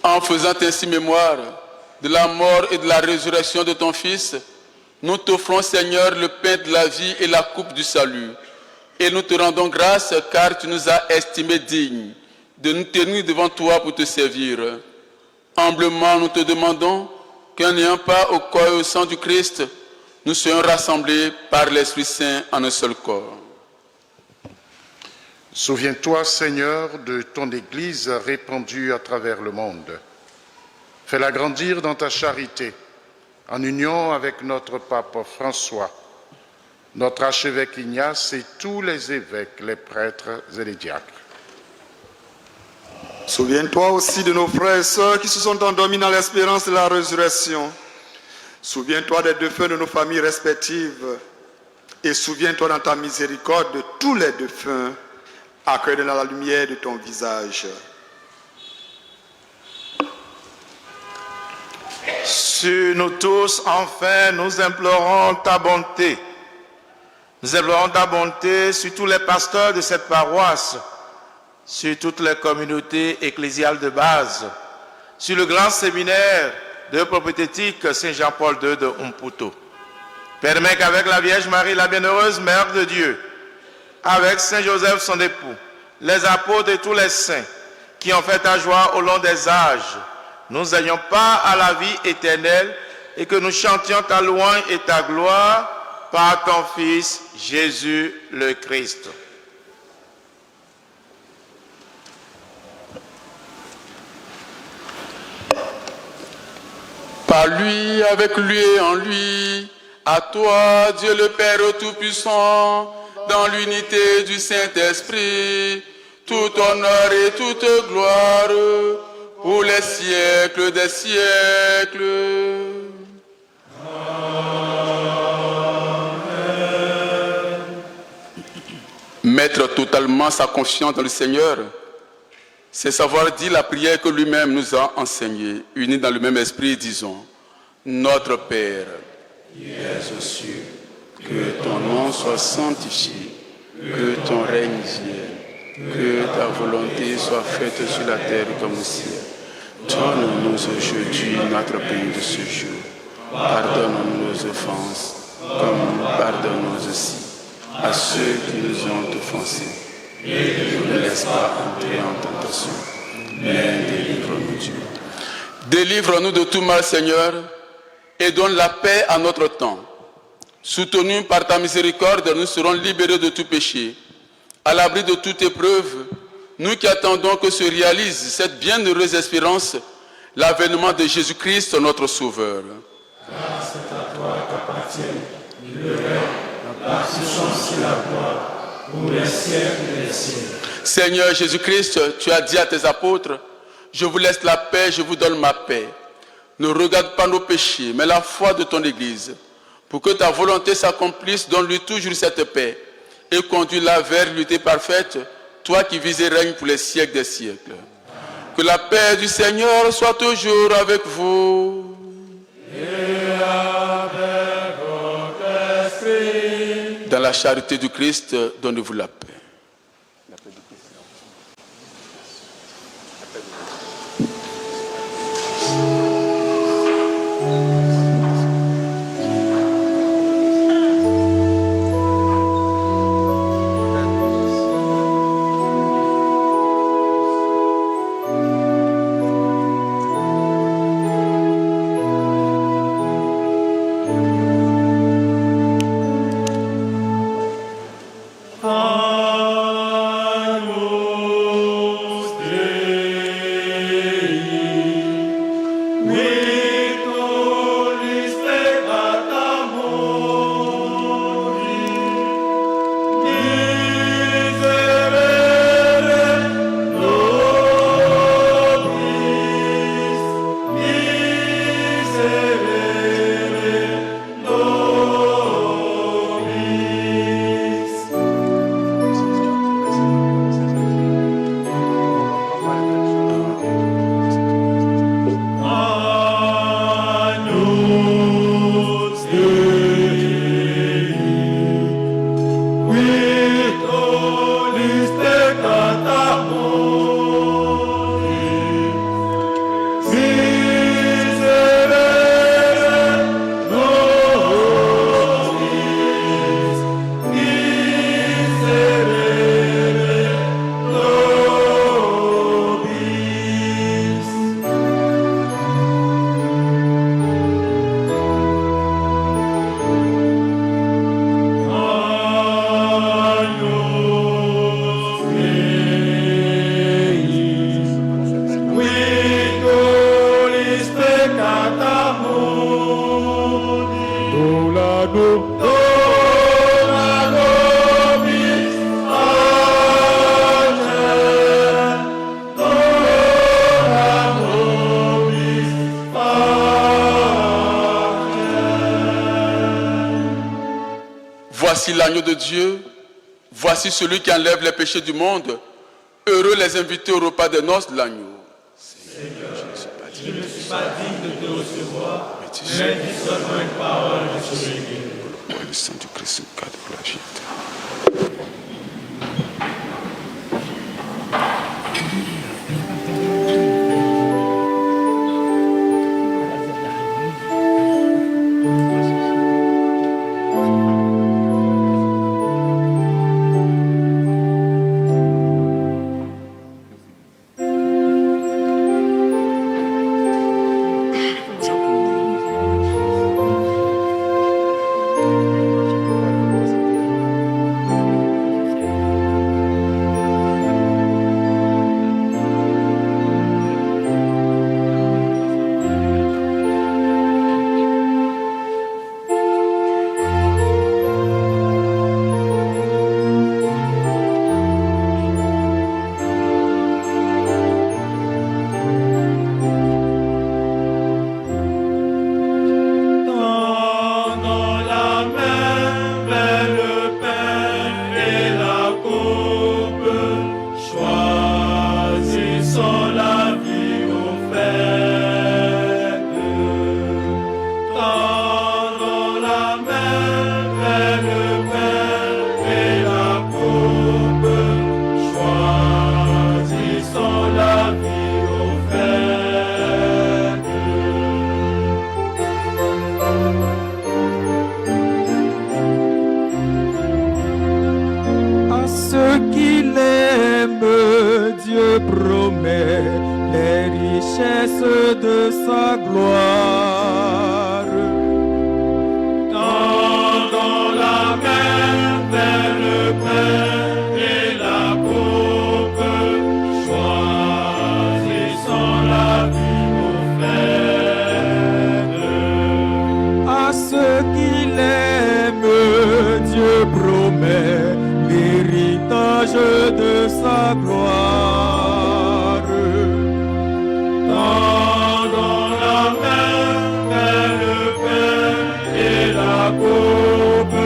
En faisant ainsi mémoire de la mort et de la résurrection de ton Fils, nous t'offrons, Seigneur, le pain de la vie et la coupe du salut. Et nous te rendons grâce car tu nous as estimés dignes de nous tenir devant toi pour te servir. Humblement, nous te demandons qu'en n'ayant pas au corps et au sang du Christ, nous soyons rassemblés par l'Esprit Saint en un seul corps. Souviens-toi, Seigneur, de ton Église répandue à travers le monde. Fais-la grandir dans ta charité, en union avec notre pape François, notre archevêque Ignace et tous les évêques, les prêtres et les diacres. Souviens-toi aussi de nos frères et sœurs qui se sont endormis dans l'espérance de la résurrection. Souviens-toi des défunts de nos familles respectives et souviens-toi dans ta miséricorde de tous les défunts, accueille dans la lumière de ton visage. Sur nous tous, enfin, nous implorons ta bonté. Nous implorons ta bonté sur tous les pasteurs de cette paroisse, sur toutes les communautés ecclésiales de base, sur le grand séminaire de prophétique Saint-Jean-Paul II de Umputo. Permets qu'avec la Vierge Marie, la bienheureuse Mère de Dieu, avec Saint Joseph son époux, les apôtres et tous les saints qui ont fait ta joie au long des âges, nous ayons part à la vie éternelle et que nous chantions ta louange et ta gloire par ton Fils Jésus le Christ. Par lui, avec lui et en lui, à toi, Dieu le Père Tout-Puissant, dans l'unité du Saint-Esprit, tout honneur et toute gloire, pour les siècles des siècles. Amen. Mettre totalement sa confiance dans le Seigneur, c'est savoir dire la prière que lui-même nous a enseignée. Unis dans le même esprit, disons, Notre Père, qui es aux cieux, que ton nom soit sanctifié, que ton règne vienne, que ta volonté soit faite sur la terre comme au ciel. Donne-nous aujourd'hui notre pain de ce jour. Pardonne-nous nos offenses, comme nous pardonnons aussi à ceux qui nous ont offensés. Et ne nous laisse pas entrer en tentation, mais délivre-nous du mal. Délivre-nous de tout mal, Seigneur, et donne la paix à notre temps. Soutenus par ta miséricorde, nous serons libérés de tout péché, à l'abri de toute épreuve, nous qui attendons que se réalise cette bienheureuse espérance, l'avènement de Jésus-Christ, notre Sauveur. Car c'est à toi qu'appartiennent le règne, la puissance et la gloire, pour les siècles des siècles. Seigneur Jésus-Christ, tu as dit à tes apôtres, je vous laisse la paix, je vous donne ma paix. Ne regarde pas nos péchés, mais la foi de ton Église. Pour que ta volonté s'accomplisse, donne-lui toujours cette paix et conduis-la vers l'unité parfaite, toi qui vis et règnes pour les siècles des siècles. Que la paix du Seigneur soit toujours avec vous. Et avec votre esprit. Dans la charité du Christ, donnez-vous la paix. Amen. Voici l'agneau de Dieu, voici celui qui enlève les péchés du monde. Heureux les invités au repas des noces de l'agneau. Seigneur, je ne suis pas digne de te recevoir, mais dis seulement une parole et je serai guéri. Le sang du Christ, cadre de la vie. de sa gloire. Tendons la main vers le pain et la coupe, choisissons la vie offerte. À ceux qui l'aiment, Dieu promet l'héritage de sa gloire. Tendons la main vers le pain et la coupe,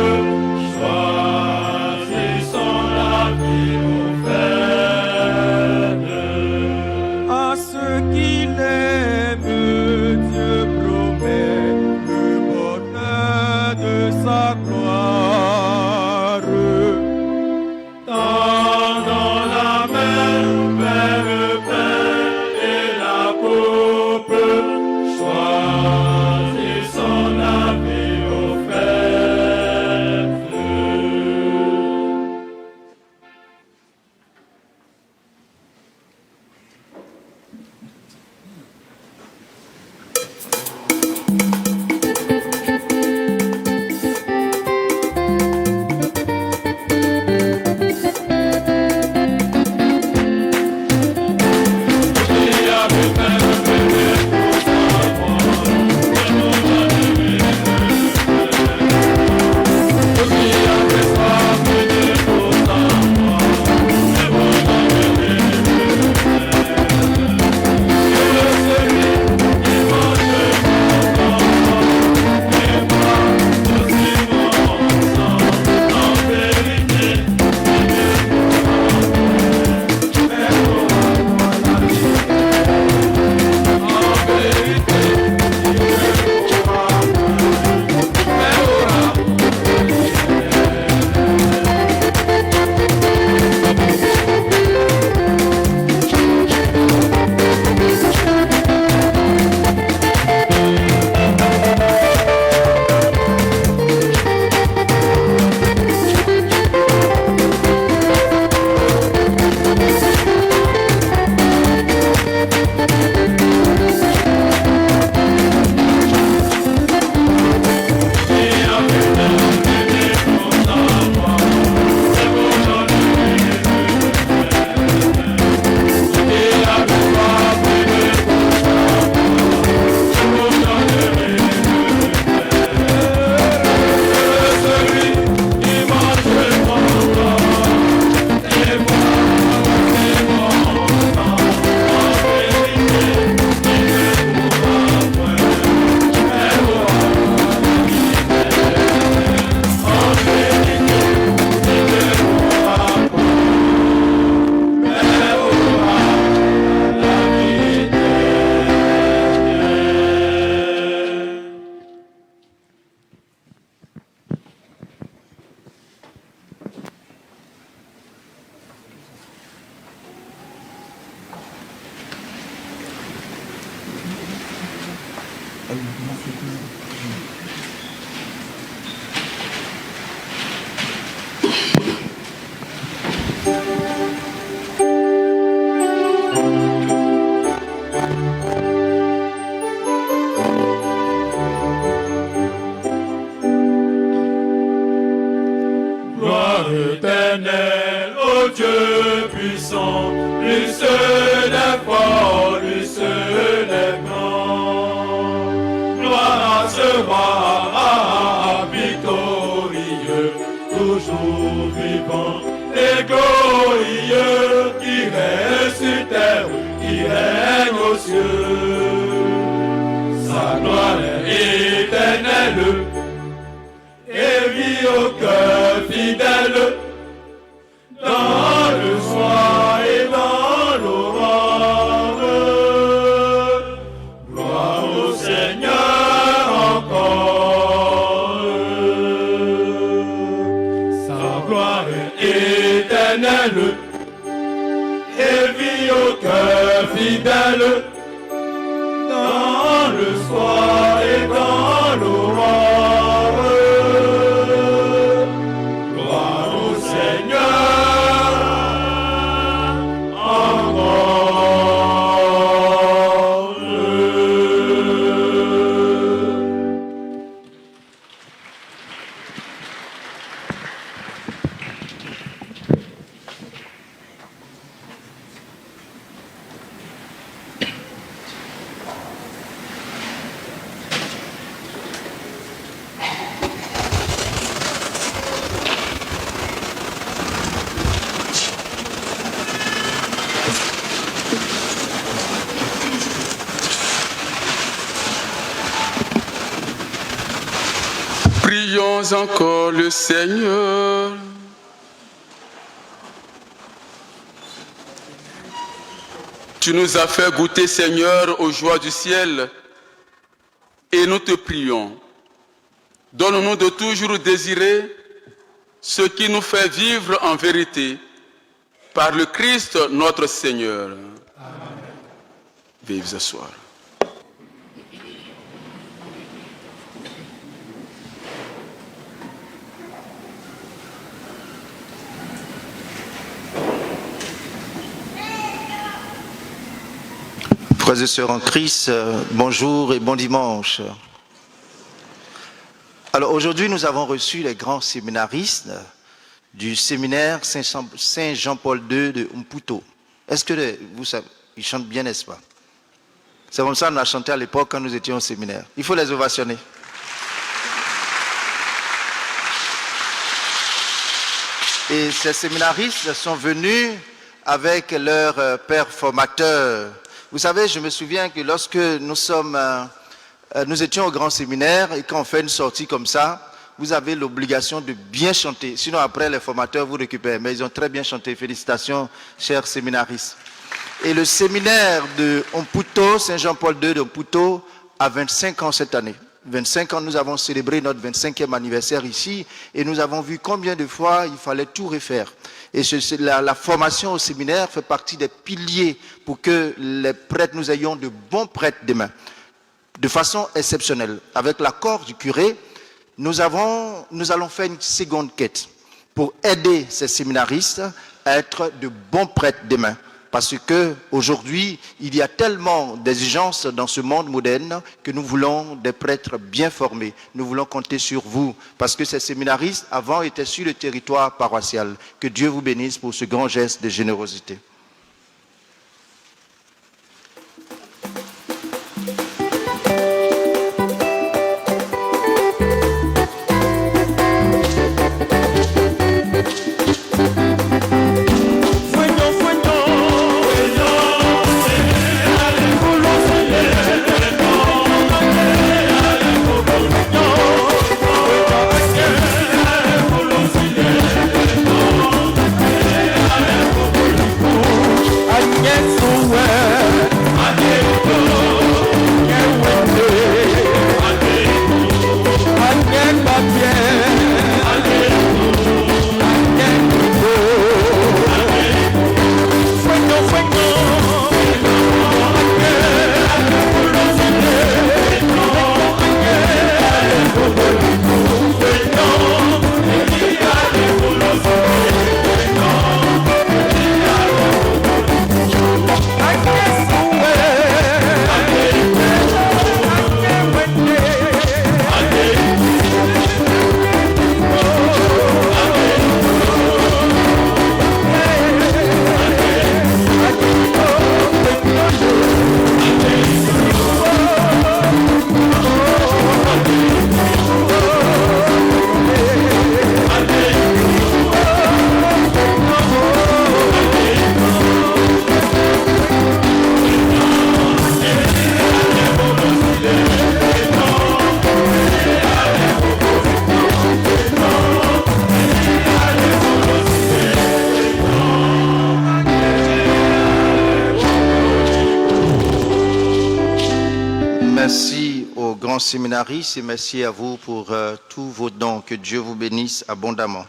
choisissons la vie offerte. À ceux qui l'aiment, Dieu promet le bonheur de sa gloire. Tendons la main vers le pain et la coupe, choisissons la vie offerte. Gloire éternelle, ô Dieu puissant, lui seul est fort, lui seul est grand. Gloire à ce roi victorieux, toujours vivant et glorieux, qui règne sur terre, qui règne aux cieux. Sa gloire est éternelle et vit au cœur fidèle, dans le soir et dans l'aurore. Gloire au Seigneur encore. Sa gloire est éternelle et vit au cœur fidèle, dans le soir et dans l'aurore. Gloire au Seigneur encore. Prions encore le Seigneur. Tu nous as fait goûter, Seigneur, aux joies du ciel, et nous te prions. Donne-nous de toujours désirer ce qui nous fait vivre en vérité, par le Christ notre Seigneur. Amen. Vive ce soir. Frères et sœurs en Christ, bonjour et bon dimanche. Alors aujourd'hui, nous avons reçu les grands séminaristes du séminaire Saint Jean-Paul II de Mputo. Est-ce que vous savez, ils chantent bien, n'est-ce pas? C'est comme ça qu'on a chanté à l'époque quand nous étions au séminaire. Il faut les ovationner. Et ces séminaristes sont venus avec leur père formateur. Vous savez, je me souviens que lorsque nous étions au grand séminaire et quand on fait une sortie comme ça, vous avez l'obligation de bien chanter. Sinon, après, les formateurs vous récupèrent. Mais ils ont très bien chanté. Félicitations, chers séminaristes. Et le séminaire de Mputo, Saint Jean-Paul II de Mputo, a 25 ans cette année. 25 ans, nous avons célébré notre 25e anniversaire ici et nous avons vu combien de fois il fallait tout refaire. Et la formation au séminaire fait partie des piliers pour que les prêtres, nous ayons de bons prêtres demain. De façon exceptionnelle. Avec l'accord du curé, nous allons faire une seconde quête pour aider ces séminaristes à être de bons prêtres demain. Parce que aujourd'hui, il y a tellement d'exigences dans ce monde moderne que nous voulons des prêtres bien formés. Nous voulons compter sur vous parce que ces séminaristes avant étaient sur le territoire paroissial. Que Dieu vous bénisse pour ce grand geste de générosité. Oh Merci aux grands séminaristes et merci à vous pour tous vos dons. Que Dieu vous bénisse abondamment.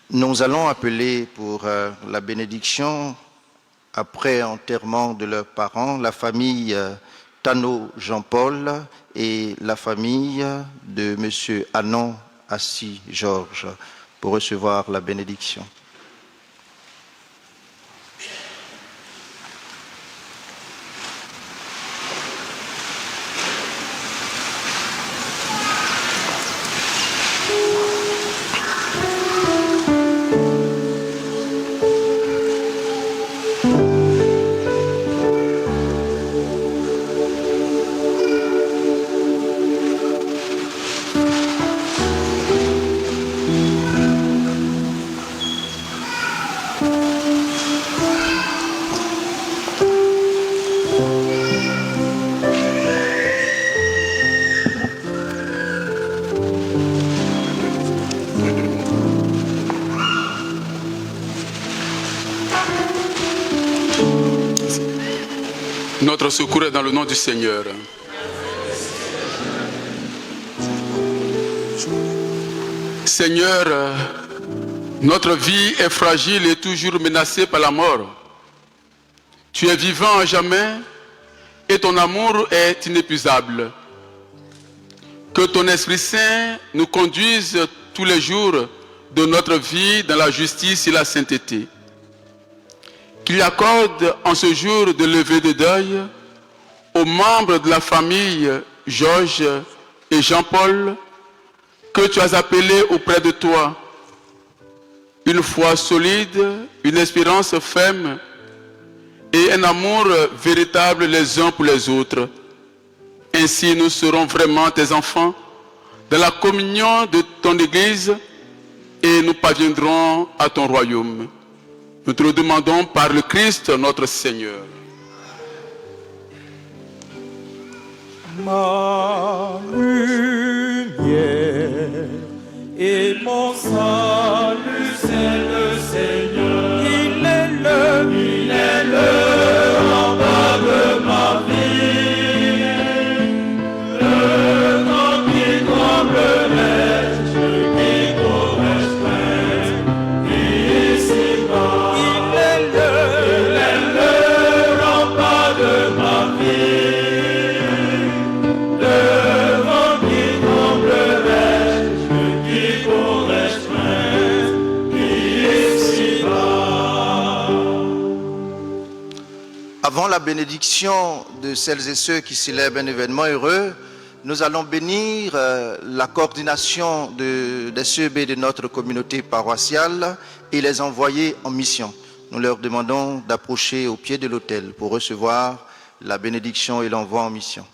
Nous allons appeler pour la bénédiction, après enterrement de leurs parents, la famille Tano Jean-Paul et la famille de M. Anon Assis Georges pour recevoir la bénédiction. Notre secours est dans le nom du Seigneur. Seigneur, notre vie est fragile et toujours menacée par la mort. Tu es vivant à jamais et ton amour est inépuisable. Que ton Esprit Saint nous conduise tous les jours de notre vie dans la justice et la sainteté. Qu'il accorde en ce jour de levée de deuil aux membres de la famille Georges et Jean-Paul que tu as appelés auprès de toi une foi solide, une espérance ferme et un amour véritable les uns pour les autres. Ainsi nous serons vraiment tes enfants dans la communion de ton Église et nous parviendrons à ton royaume. Nous te le demandons par le Christ notre Seigneur. Ma lumière et mon salut, c'est le Seigneur. Il est le rempart de ma vie. Le grand qui tremblerait, je qui correspond ici-bas. Il est le rempart de ma vie. Avant la bénédiction de celles et ceux qui célèbrent un événement heureux, nous allons bénir la coordination des CEB de notre communauté paroissiale et les envoyer en mission. Nous leur demandons d'approcher au pied de l'autel pour recevoir la bénédiction et l'envoi en mission.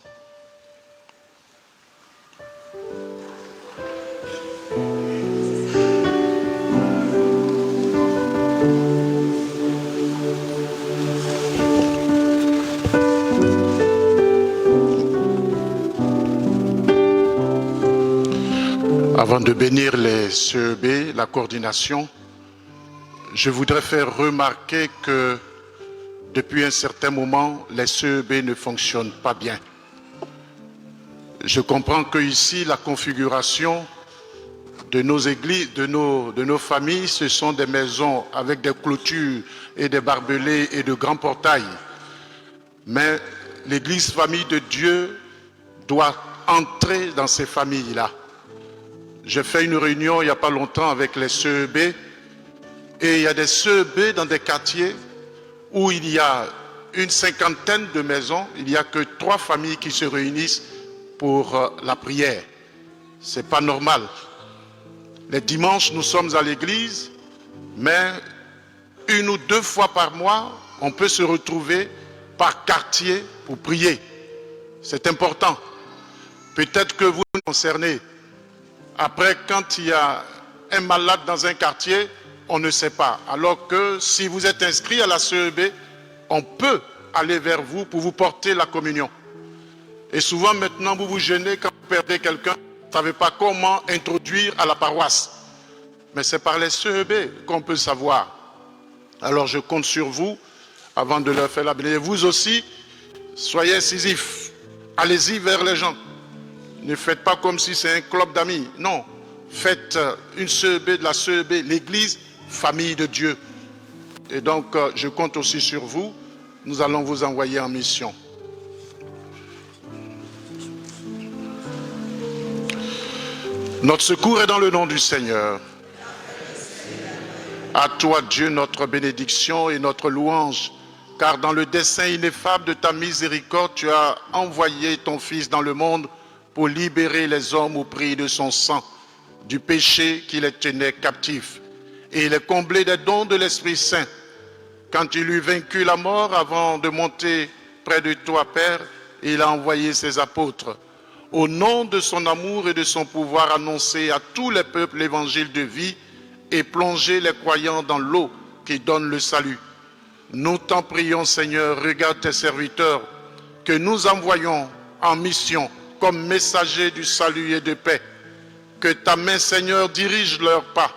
Avant de bénir les CEB, la coordination, je voudrais faire remarquer que depuis un certain moment, les CEB ne fonctionnent pas bien. Je comprends que ici, la configuration de nos églises, de nos familles, ce sont des maisons avec des clôtures et des barbelés et de grands portails. Mais l'église famille de Dieu doit entrer dans ces familles-là. J'ai fait une réunion il n'y a pas longtemps avec les CEB et il y a des CEB dans des quartiers où il y a une cinquantaine de maisons, il n'y a que 3 familles qui se réunissent pour la prière. Ce n'est pas normal. Les dimanches, nous sommes à l'église, mais 1 ou 2 fois par mois, on peut se retrouver par quartier pour prier. C'est important. Peut-être que vous êtes concernés. Après, quand il y a un malade dans un quartier, on ne sait pas. Alors que si vous êtes inscrit à la CEB, on peut aller vers vous pour vous porter la communion. Et souvent maintenant, vous vous gênez quand vous perdez quelqu'un, vous ne savez pas comment introduire à la paroisse. Mais c'est par les CEB qu'on peut savoir. Alors je compte sur vous, avant de leur faire la bénédiction. Vous aussi, soyez incisifs. Allez-y vers les gens. Ne faites pas comme si c'est un club d'amis. Non. Faites une CEB de la CEB, l'église, famille de Dieu. Et donc, je compte aussi sur vous. Nous allons vous envoyer en mission. Notre secours est dans le nom du Seigneur. À toi, Dieu, notre bénédiction et notre louange, car dans le dessein ineffable de ta miséricorde, tu as envoyé ton Fils dans le monde pour libérer les hommes au prix de son sang, du péché qui les tenait captifs, et les combler des dons de l'Esprit Saint. Quand il eut vaincu la mort avant de monter près de toi, Père, il a envoyé ses apôtres, au nom de son amour et de son pouvoir, annoncer à tous les peuples l'évangile de vie et plonger les croyants dans l'eau qui donne le salut. Nous t'en prions, Seigneur, regarde tes serviteurs que nous envoyons en mission comme messagers du salut et de paix. Que ta main, Seigneur, dirige leurs pas,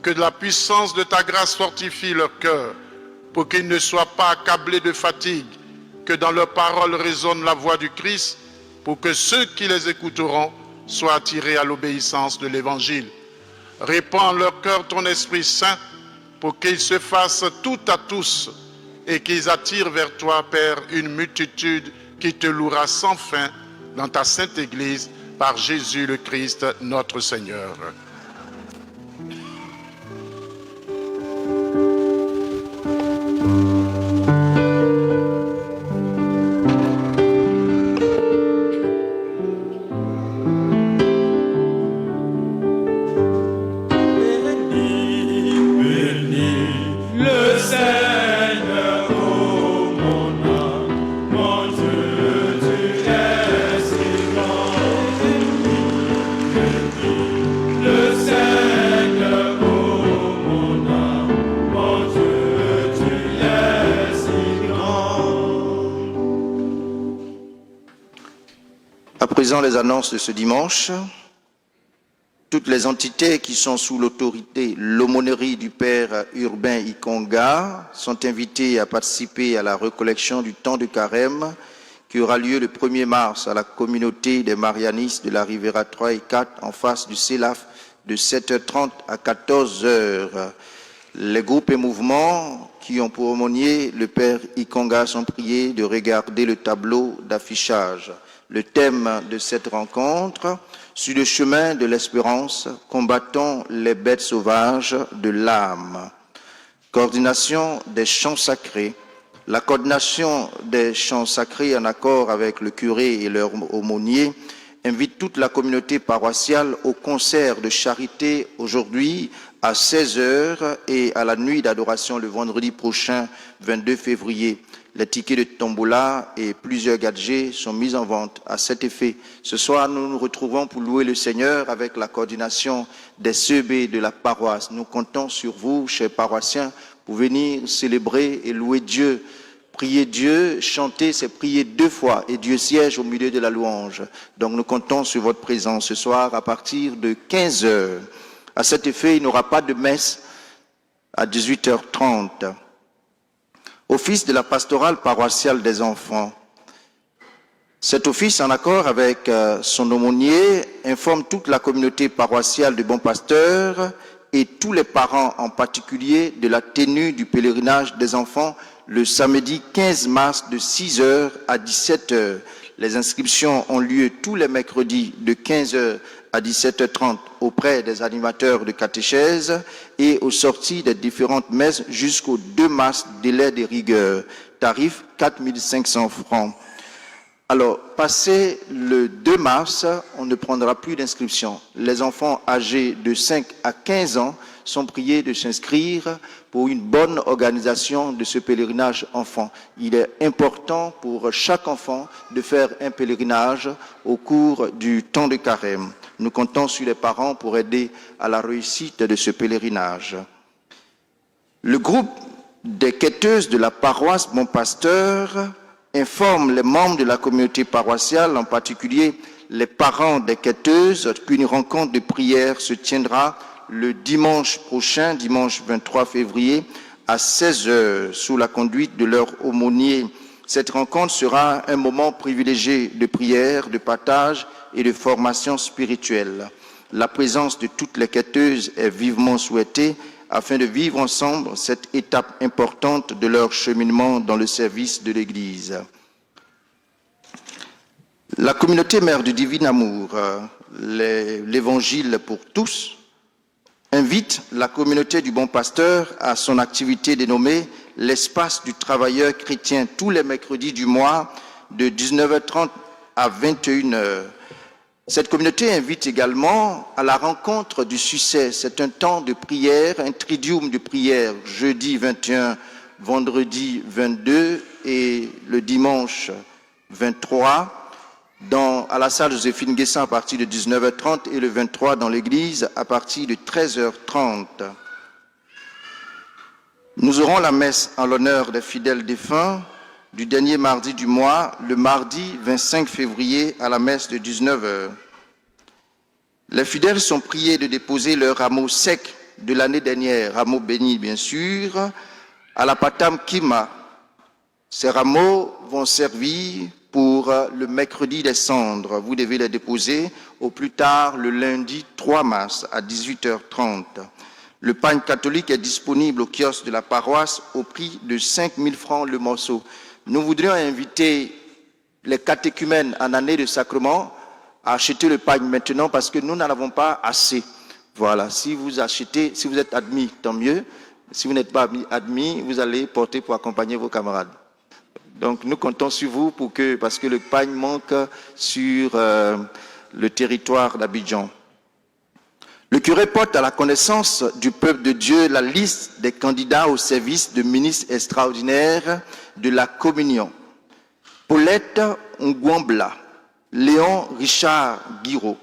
que la puissance de ta grâce fortifie leur cœur, pour qu'ils ne soient pas accablés de fatigue, que dans leurs paroles résonne la voix du Christ, pour que ceux qui les écouteront soient attirés à l'obéissance de l'Évangile. Répands en leur cœur ton Esprit Saint, pour qu'ils se fassent tout à tous et qu'ils attirent vers toi, Père, une multitude qui te louera sans fin dans ta sainte Église, par Jésus le Christ, notre Seigneur. À présent, les annonces de ce dimanche. Toutes les entités qui sont sous l'autorité, l'aumônerie du Père Urbain Ikonga sont invitées à participer à la recollection du temps de carême qui aura lieu le 1er mars à la communauté des Marianistes de la Rivera 3 et 4 en face du CELAF de 7h30 à 14h. Les groupes et mouvements qui ont pour aumônier le Père Ikonga sont priés de regarder le tableau d'affichage. Le thème de cette rencontre, sur le chemin de l'espérance, combattons les bêtes sauvages de l'âme. Coordination des chants sacrés. La coordination des chants sacrés en accord avec le curé et leur aumônier invite toute la communauté paroissiale au concert de charité aujourd'hui à 16h et à la nuit d'adoration le vendredi prochain, 22 février. Les tickets de tombola et plusieurs gadgets sont mis en vente à cet effet. Ce soir, nous nous retrouvons pour louer le Seigneur avec la coordination des CEB de la paroisse. Nous comptons sur vous, chers paroissiens, pour venir célébrer et louer Dieu. Prier Dieu, chanter, c'est prier 2 fois et Dieu siège au milieu de la louange. Donc nous comptons sur votre présence ce soir à partir de 15h. À cet effet, il n'y aura pas de messe à 18h30. Office de la pastorale paroissiale des enfants. Cet office, en accord avec son aumônier, informe toute la communauté paroissiale de Bon Pasteur et tous les parents en particulier de la tenue du pèlerinage des enfants le samedi 15 mars de 6h à 17h. Les inscriptions ont lieu tous les mercredis de 15h à 17h30 auprès des animateurs de catéchèse et aux sorties des différentes messes jusqu'au 2 mars, délai de rigueur. Tarif 4 500 francs. Alors, passé le 2 mars, on ne prendra plus d'inscription. Les enfants âgés de 5 à 15 ans sont priés de s'inscrire pour une bonne organisation de ce pèlerinage enfant. Il est important pour chaque enfant de faire un pèlerinage au cours du temps de carême. Nous comptons sur les parents pour aider à la réussite de ce pèlerinage. Le groupe des quêteuses de la paroisse Bon Pasteur informe les membres de la communauté paroissiale, en particulier les parents des quêteuses, qu'une rencontre de prière se tiendra le dimanche prochain, dimanche 23 février, à 16h, sous la conduite de leur aumônier Cette rencontre sera un moment privilégié de prière, de partage et de formation spirituelle. La présence de toutes les quêteuses est vivement souhaitée afin de vivre ensemble cette étape importante de leur cheminement dans le service de l'Église. La communauté Mère du Divin Amour, l'Évangile pour tous, invite la communauté du Bon Pasteur à son activité dénommée l'Espace du Travailleur Chrétien tous les mercredis du mois de 19h30 à 21h. Cette communauté invite également à la rencontre du succès. C'est un temps de prière, un tridium de prière, jeudi 21, vendredi 22 et le dimanche 23, à la salle Joséphine Guessin à partir de 19h30 et le 23 dans l'église à partir de 13h30. Nous aurons la messe en l'honneur des fidèles défunts du dernier mardi du mois, le mardi 25 février à la messe de 19h. Les fidèles sont priés de déposer leur rameau sec de l'année dernière, rameau béni bien sûr, à la Patam Kima. Ces rameaux vont servir pour le mercredi des cendres. Vous devez les déposer au plus tard le lundi 3 mars à 18h30. Le pagne catholique est disponible au kiosque de la paroisse au prix de 5 000 francs le morceau. Nous voudrions inviter les catéchumènes en année de sacrement à acheter le pagne maintenant parce que nous n'en avons pas assez. Voilà, si vous achetez, si vous êtes admis, tant mieux. Si vous n'êtes pas admis, vous allez porter pour accompagner vos camarades. Donc nous comptons sur vous parce que le pagne manque sur le territoire d'Abidjan. Le curé porte à la connaissance du peuple de Dieu la liste des candidats au service de ministre extraordinaire de la communion. Paulette Ngouambla, Léon Richard Guiraud,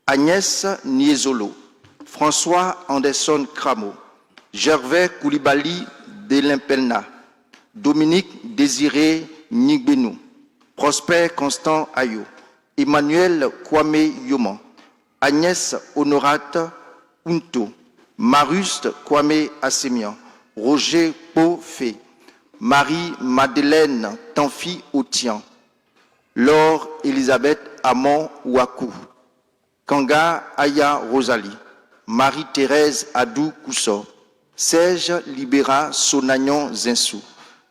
Agnès Niezolo, François Anderson Cramo, Gervais Koulibaly Delimpelna, Dominique Désiré Nigbenou, Prosper Constant Ayo, Emmanuel Kwame Yoman, Agnès Honorate Unto, Marius Kwame Assemian, Roger Pofé, Marie-Madeleine Tanfi Otian, Laure Elisabeth Amon Ouakou, Kanga Aya Rosalie, Marie-Thérèse Adou Kousso, Serge Libéra Sonagnon Zinsou,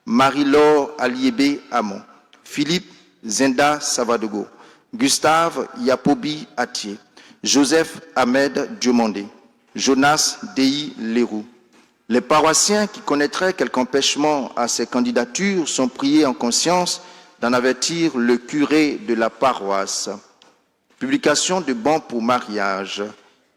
Marie-Laure Aliébé Amon, Philippe Zenda Savadogo, Gustave Yapobi Atier, Joseph Ahmed Diomandé, Jonas Dei Leroux. Les paroissiens qui connaîtraient quelque empêchement à ces candidatures sont priés en conscience d'en avertir le curé de la paroisse. Publication de bons pour mariage.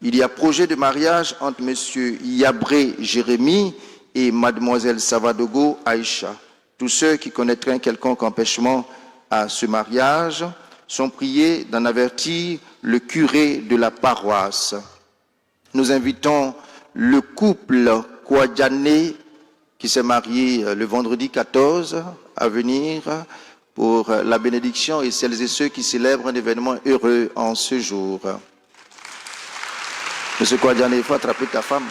Il y a projet de mariage entre M. Yabré Jérémy et Mademoiselle Savadogo Aïcha. Tous ceux qui connaîtraient un quelconque empêchement à ce mariage sont priés d'en avertir le curé de la paroisse. Nous invitons le couple Kouadjane qui s'est marié le vendredi 14 à venir pour la bénédiction et celles et ceux qui célèbrent un événement heureux en ce jour. Monsieur Kouadjane, il faut attraper ta femme.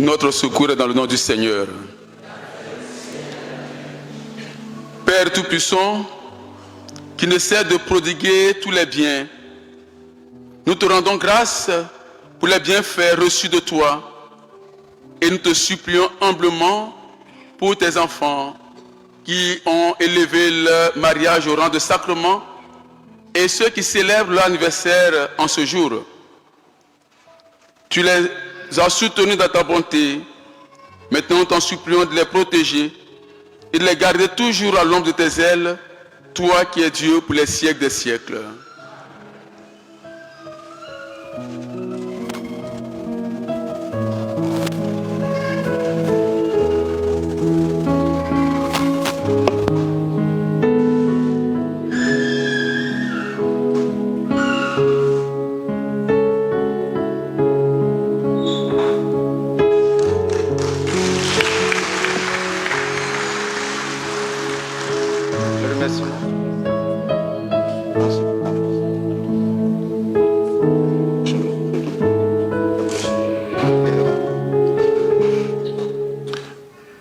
Notre secours est dans le nom du Seigneur. Père Tout-Puissant, qui ne cesse de prodiguer tous les biens, nous te rendons grâce pour les bienfaits reçus de toi et nous te supplions humblement pour tes enfants qui ont élevé leur mariage au rang de sacrement et ceux qui célèbrent leur anniversaire en ce jour. Tu les as soutenus dans ta bonté. Maintenant, nous t'en supplions de les protéger et de les garder toujours à l'ombre de tes ailes, toi qui es Dieu pour les siècles des siècles.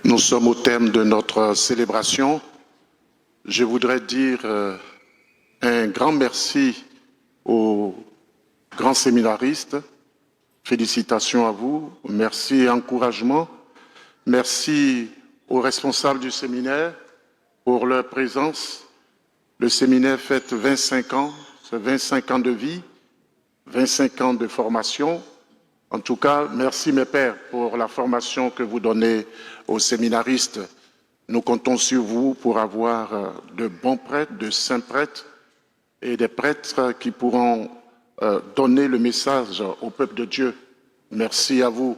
Nous sommes au terme de notre célébration. Je voudrais dire un grand merci aux grands séminaristes. Félicitations à vous. Merci et encouragement. Merci aux responsables du séminaire pour leur présence. Le séminaire fête 25 ans, c'est 25 ans de vie, 25 ans de formation. En tout cas, merci mes pères pour la formation que vous donnez aux séminaristes. Nous comptons sur vous pour avoir de bons prêtres, de saints prêtres et des prêtres qui pourront donner le message au peuple de Dieu. Merci à vous.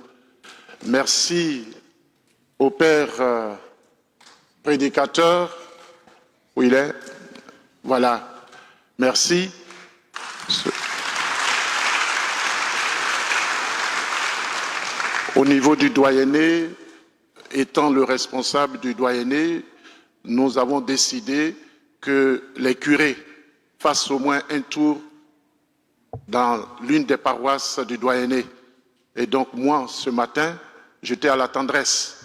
Merci au Père prédicateur. Où il est? Voilà. Merci. Au niveau du doyenné, étant le responsable du doyenné, nous avons décidé que les curés fassent au moins un tour dans l'une des paroisses du doyenné. Et donc moi, ce matin, j'étais à la tendresse.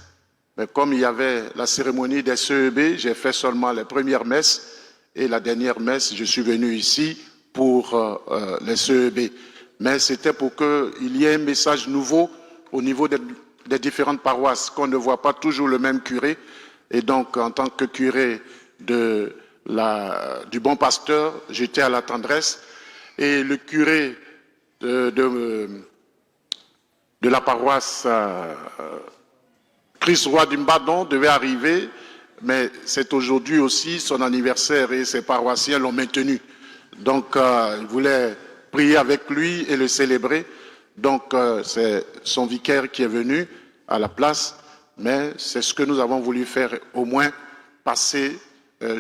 Mais comme il y avait la cérémonie des CEB, j'ai fait seulement les premières messes et la dernière messe, je suis venu ici pour les CEB. Mais c'était pour qu'il y ait un message nouveau au niveau des différentes paroisses, qu'on ne voit pas toujours le même curé. Et donc, en tant que curé du Bon Pasteur, j'étais à la tendresse. Et le curé de la paroisse Christ Roi du Mbadon devait arriver, mais c'est aujourd'hui aussi son anniversaire et ses paroissiens l'ont maintenu. Donc, il voulait prier avec lui et le célébrer. Donc, c'est son vicaire qui est venu à la place, mais c'est ce que nous avons voulu faire, au moins passer,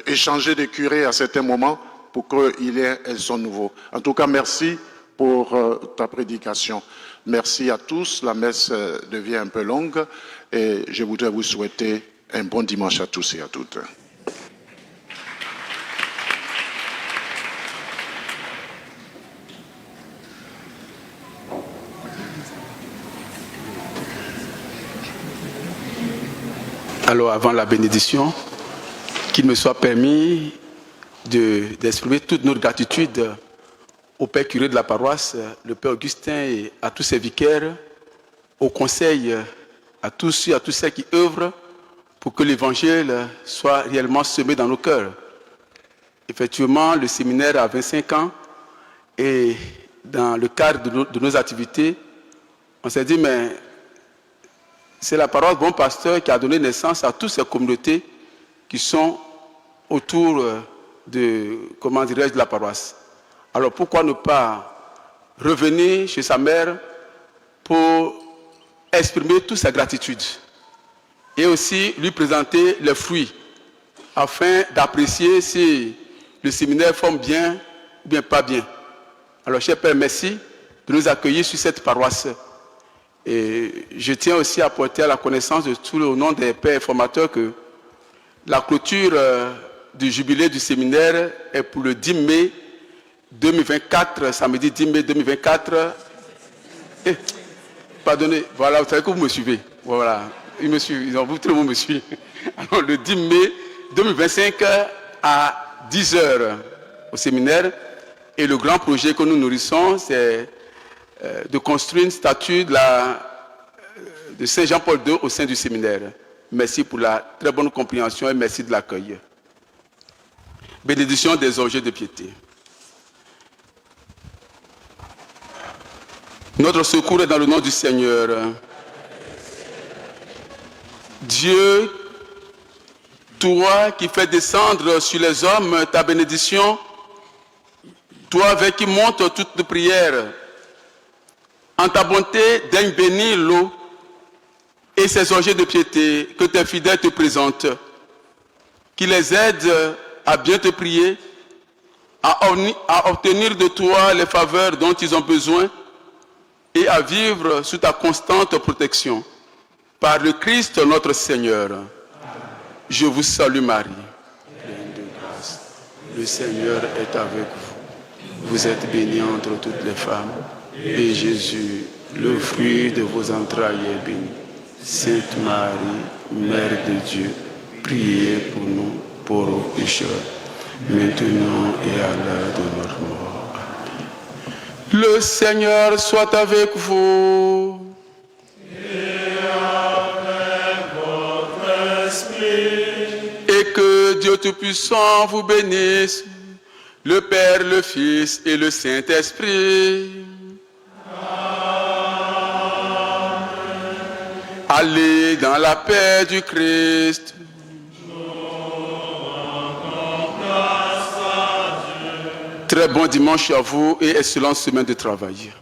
échanger de curés à certains moments pour qu'il ait son nouveau. En tout cas, merci pour ta prédication. Merci à tous. La messe devient un peu longue et je voudrais vous souhaiter un bon dimanche à tous et à toutes. Alors, avant la bénédiction, qu'il me soit permis d'exprimer toute notre gratitude au Père curé de la paroisse, le Père Augustin, et à tous ses vicaires, au conseil, à tous ceux et à toutes celles qui œuvrent pour que l'Évangile soit réellement semé dans nos cœurs. Effectivement, le séminaire a 25 ans et dans le cadre de nos activités, on s'est dit, mais c'est la paroisse Bon Pasteur qui a donné naissance à toutes ces communautés qui sont autour de la paroisse. Alors pourquoi ne pas revenir chez sa mère pour exprimer toute sa gratitude et aussi lui présenter les fruits afin d'apprécier si le séminaire forme bien ou bien pas bien. Alors cher Père, merci de nous accueillir sur cette paroisse. Et je tiens aussi à porter à la connaissance de tout le nom des pères formateurs que la clôture du jubilé du séminaire est pour le 10 mai 2024, samedi 10 mai 2024. Pardonnez, voilà, vous savez que vous me suivez. Voilà, ils me suivent, tout le monde me suit. Alors le 10 mai 2025 à 10h au séminaire. Et le grand projet que nous nourrissons, c'est de construire une statue de Saint Jean-Paul II au sein du séminaire. Merci pour la très bonne compréhension et merci de l'accueil. Bénédiction des objets de piété. Notre secours est dans le nom du Seigneur. Dieu, toi qui fais descendre sur les hommes ta bénédiction, toi avec qui montent toutes nos prières, en ta bonté, daigne bénir l'eau et ces objets de piété que tes fidèles te présentent, qui les aident à bien te prier, à obtenir de toi les faveurs dont ils ont besoin et à vivre sous ta constante protection. Par le Christ notre Seigneur. Amen. Je vous salue Marie, pleine de grâce. Le Seigneur est avec vous. Vous êtes bénie entre toutes les femmes. Et Jésus, le fruit de vos entrailles, est béni. Sainte Marie, Mère de Dieu, priez pour nous, pauvres pécheurs, maintenant et à l'heure de notre mort. Amen. Le Seigneur soit avec vous. Et que Dieu Tout-Puissant vous bénisse, le Père, le Fils et le Saint-Esprit. Amen. Allez dans la paix du Christ. Très bon dimanche à vous et excellente semaine de travail.